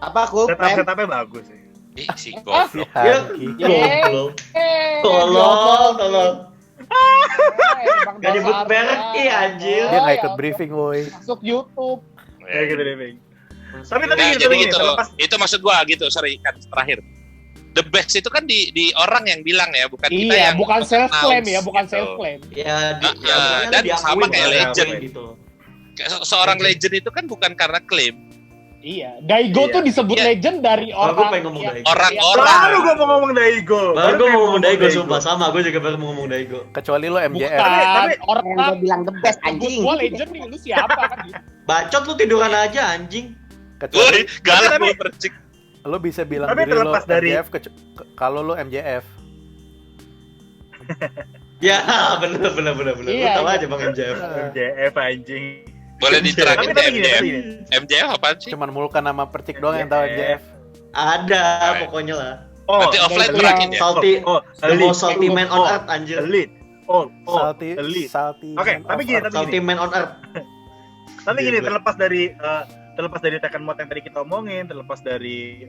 Apa aku? Setupnya bagus sih. Ih, si goblok. Ya, Hanki. goblok. Tolong. Gak nyebut merek, iya, anjir. Dia nggak ikut briefing woi. Masuk YouTube. Kayak gitu deh, Bang. Tapi Nah, gini, jadi gini, gitu loh. terlepas Itu maksud gua gitu, sorry kan terakhir. The best itu kan di orang yang bilang ya, bukan kita Iya, yang bukan self claim ya, announce bukan gitu. self claim. Ya, dan pokoknya diakui sama kayak bukan legend diakui gitu. Kayak seorang legend itu kan bukan karena klaim. Iya, Daigo Iya. tuh disebut Iya. legend dari Oh, orang gue pengen ngomong yang- Daigo. Orang-orang. baru gua mau ngomong Daigo. Baru gue mau ngomong Daigo, Daigo. sumpah. Sama, gue juga baru mau ngomong Daigo. Kecuali lo MJF. Bukan Tapi- orang Yang gue bilang the best anjing. Gua legend nih, lu siapa kan gitu. Bacot lu tiduran aja, anjing. Kecuali Woi, galak Tapi- gua percik. lo bisa bilang Tapi diri lo terlepas dari- MJF kalau lo MJF. Ya, bener. Lu Iya, tahu iya. aja Bang MJF. MJF anjing. Boleh diterangin Tapi gini, MJF. tapi gini. MJF apaan sih? Cuman Mulkan nama percik doang yang tahu MJF. Ada, pokoknya lah. Oh, Nanti offline Daigo terangin ya. Salty, the elite. most salty man on earth, anjir. Elite. Salty, elite. salty. Oke, man tapi of gini, earth. tapi Salty man on earth. Tapi gini, terlepas dari terlepas dari Tekken Mode yang tadi kita omongin, terlepas dari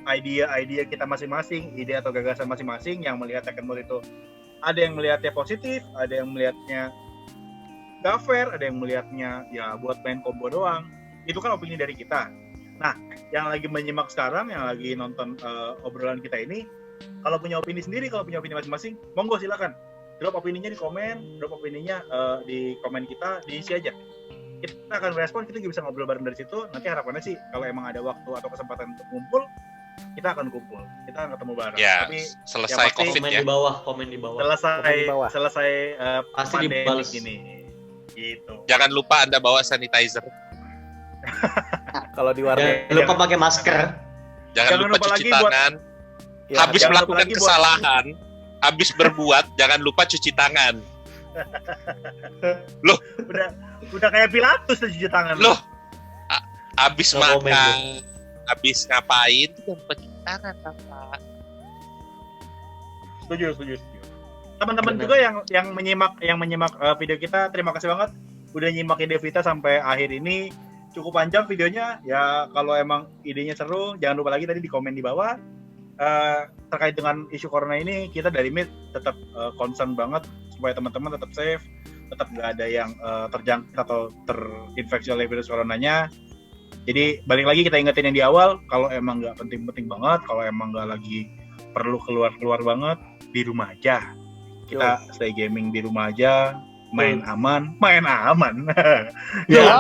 ide kita masing-masing, ide atau gagasan masing-masing yang melihat Tekken Mode itu, ada yang melihatnya positif, ada yang melihatnya gak fair, ada yang melihatnya ya buat main combo doang. Itu kan opini dari kita. Nah, yang lagi menyimak sekarang, yang lagi nonton obrolan kita ini, kalau punya opini sendiri, kalau punya opini masing-masing, monggo silakan. Drop opininya di komen, di komen kita, diisi aja. Kita akan respon, kita juga bisa ngobrol bareng dari situ. Nanti harapannya sih, kalau emang ada waktu atau kesempatan untuk ngumpul, kita akan kumpul, kita akan ketemu bareng. Ya, tapi selesai COVID komen ya. Komen di bawah. Selesai Pasti pandemi dibales. ini. Gitu. Jangan lupa Anda bawa sanitizer. Kalau di warnet Jangan lupa pakai masker. Jangan lupa cuci lagi tangan. ya, Habis jangan lupa melakukan lagi kesalahan, habis berbuat, jangan lupa cuci tangan. Udah kayak Pilatus tuh cuci tangan. Loh, habis No comment, makan, habis ngapain, jangan lupa cuci tangan, Pak. Setuju. Teman-teman Benar. juga yang menyimak video kita, terima kasih banget udah nyimak ide Vita sampai akhir ini. Cukup panjang videonya ya. Kalau emang idenya seru, jangan lupa lagi tadi di komen di bawah. Terkait dengan isu corona ini, kita dari MIT tetap concern banget supaya teman-teman tetap safe, tetap nggak ada yang terjangkit atau terinfeksi oleh virus coronanya. Jadi balik lagi kita ingetin yang di awal, kalau emang nggak penting-penting banget, kalau emang nggak lagi perlu keluar banget, di rumah aja. Kita stay gaming di rumah aja, main aman. Ya.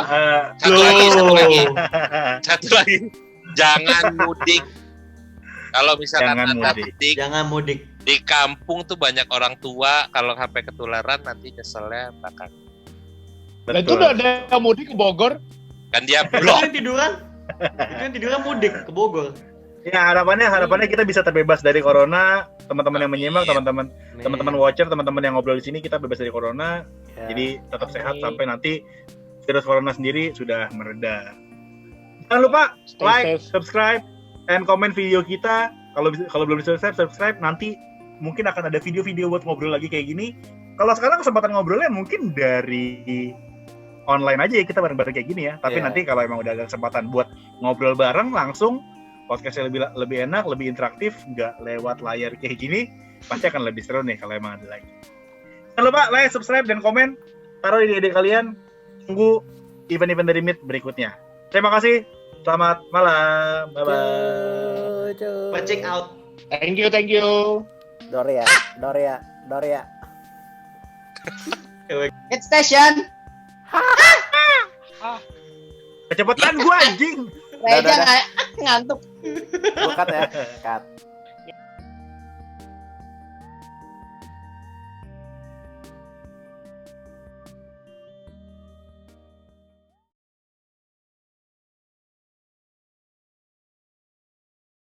Satu lagi. Jangan mudik. Kalau misalkan Anda Jangan mudik. di kampung tuh banyak orang tua, kalau sampai ketularan nanti nyeselnya bakal. Nah, itu udah ada yang mudik ke Bogor. Kan dia Itu blok. yang tiduran mudik ke Bogor. Ya harapannya kita bisa terbebas dari corona, teman-teman yang menyimak, teman-teman watcher, teman-teman yang ngobrol di sini, kita bebas dari corona. ya. Jadi tetap sehat sampai nanti virus corona sendiri sudah mereda. Jangan lupa like, subscribe, and comment video kita. Kalau belum subscribe, nanti mungkin akan ada video-video buat ngobrol lagi kayak gini. Kalau sekarang kesempatan ngobrolnya mungkin dari online aja ya, kita bareng-bareng kayak gini ya. Tapi nanti kalau emang udah ada kesempatan buat ngobrol bareng langsung, podcastnya lebih enak, lebih interaktif, nggak lewat layar kayak gini, pasti akan lebih seru nih kalau emang ada lagi. Jangan lupa like, subscribe, dan komen. Taruh di ide kalian. Tunggu event-event dari MIT berikutnya. Terima kasih. Selamat malam. Bye-bye. Check out. Thank you. Doria. Hit station. Kecepetan gua anjing. Reja ngantuk. Cut ya. Cut.